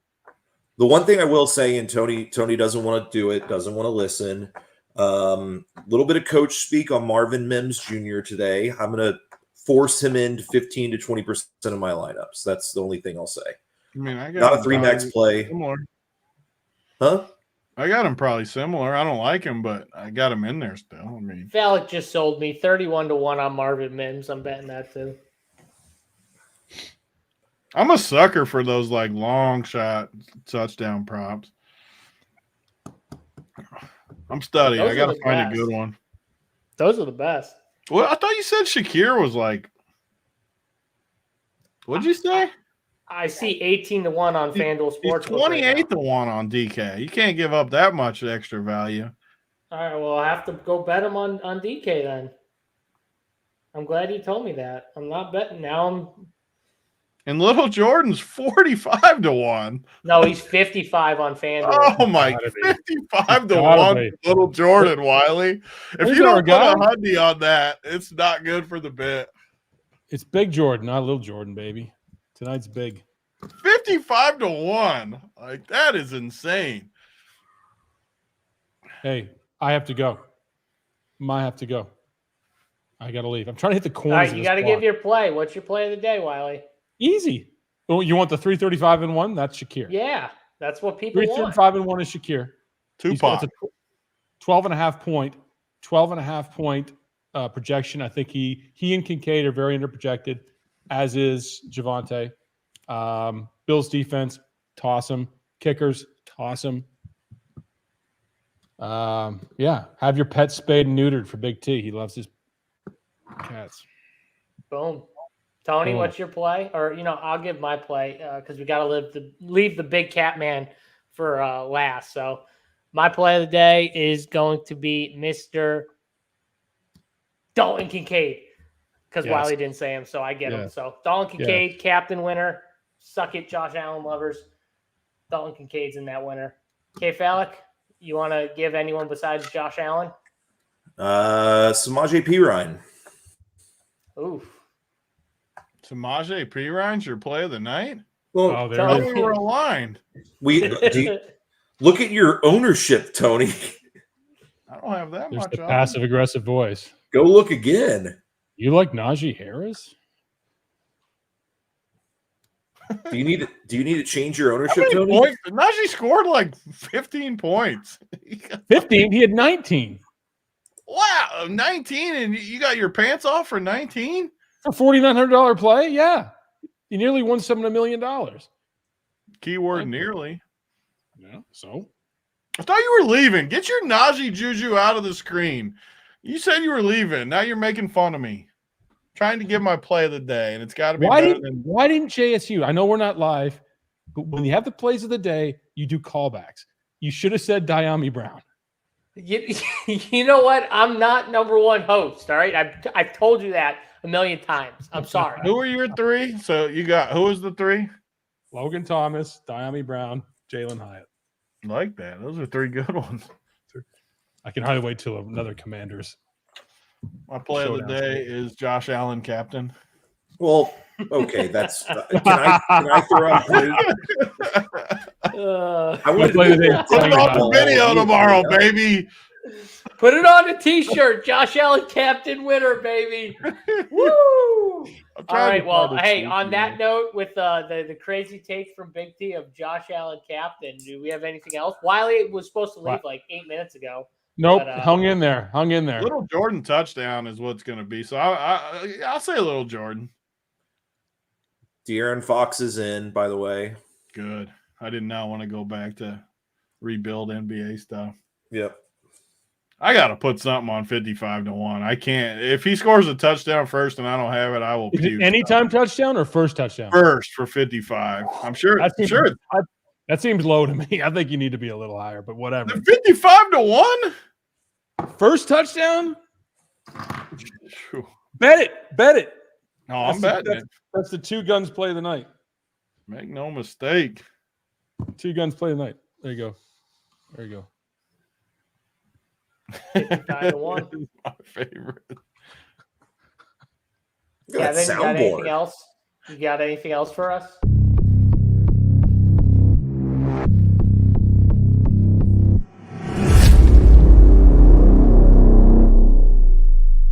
The one thing I will say, and Tony doesn't want to do it, doesn't want to listen. Little bit of coach speak on Marvin Mims Jr. today. I'm going to force him into 15 to 20% of my lineups. That's the only thing I'll say. I mean, I got Not a him 3-max probably play. Similar. Huh? I got him probably similar. I don't like him, but I got him in there still. I mean, Falik just sold me 31-1 on Marvin Mims. I'm betting that too. I'm a sucker for those like long shot touchdown props. I'm studying. Those I are got to the find a best. good one. Those are the best. Well, I thought you said Shakir was like. What'd you say? I see 18-1 on FanDuel He's Sportsbook. 28 to 1 on DK. You can't give up that much extra value. All right, well, I have to go bet him on DK then. I'm glad he told me that. I'm not betting now. And Little Jordan's 45 to 1. No, he's 55 on FanDuel. Oh my, Gotta be. 55 to Gotta 1 be. for Little Jordan, Wiley. If There's you our don't put guy. a hundy on that, it's not good for the bit. It's Big Jordan, not Little Jordan, baby. Tonight's big. 55 to 1. Like, that is insane. Hey, I have to go. I have to go. I got to leave. I'm trying to hit the All corners. right, of you this got to block. give your play. What's your play of the day, Wiley? Easy. Oh, you want the 335 and 1? That's Shakir. Yeah, that's what people want. 335 and 1 is Shakir. Tupac. It's a 12.5 point projection. I think he and Kincaid are very underprojected, as is Javonte. Bills defense, toss him. Kickers, toss him. Yeah, have your pet spayed and neutered for Big T. He loves his cats. Boom. Tony, Boom. what's your play? Or, I'll give my play because we got to leave the big cat man for last. So my play of the day is going to be Mr. Dalton Kincaid because Yes. Wiley didn't say him, so I get him. Yes. So Dalton Kincaid, captain winner. Suck it, Josh Allen lovers. Dalton Kincaid's in that winner. Okay, Fallick, you want to give anyone besides Josh Allen? Samaje Perine. Oof. Samaje Perine's your play of the night? Well, Oh, I there thought it is. we were aligned. Look at your ownership, Tony. I don't have that There's much the on. passive aggressive voice. Go look again. You like Najee Harris? Do you need to change your How ownership, many Tony? points? Najee scored like 15 points. 15. He had 19 Wow, 19, and you got your pants off for 19? for $4,900 play. Yeah, he nearly won $7 million. Keyword Thank you. nearly. Yeah. So I thought you were leaving. Get your Najee juju out of the screen. You said you were leaving. Now you're making fun of me. Trying to give my play of the day, and it's got to be better than why didn't JSU? I know we're not live, but when you have the plays of the day, you do callbacks. You should have said Diami Brown. You know what? I'm not number one host. All right, I've told you that a million times. I'm sorry. Who are your three? So you got who was the three? Logan Thomas, Diami Brown, Jalen Hyatt. I like that. Those are three good ones. I can hardly wait till another Commanders. My play of the Showdown. day is Josh Allen, captain. Well, okay, that's. Can I throw out three? I wanted to play do the day. a Put it on the ball. video tomorrow, baby. Put it on a T-shirt. Josh Allen, captain winner, baby. Woo! All right. Well, hey, on that note, with the crazy take from Big T of Josh Allen, captain, do we have anything else? Wiley was supposed to leave like 8 minutes ago. Nope, But, hung in there. Little Jordan touchdown is what's going to be. So I'll say Little Jordan. De'Aaron Fox is in, by the way. Good. I did not want to go back to rebuild NBA stuff. Yep. I got to put something on 55 to 1. I can't. If he scores a touchdown first and I don't have it, I will Is puke. it anytime touchdown or first touchdown? First for 55. I'm sure. That seems low to me. I think you need to be a little higher, but whatever. 55 to 1? First touchdown? Phew. Bet it. No, I'm betting it. That's the two guns play of the night. Make no mistake. Two guns play of the night. There you go. 55 to 1. My favorite. Look at that Kevin, you got anything soundboard. else? You got anything else for us?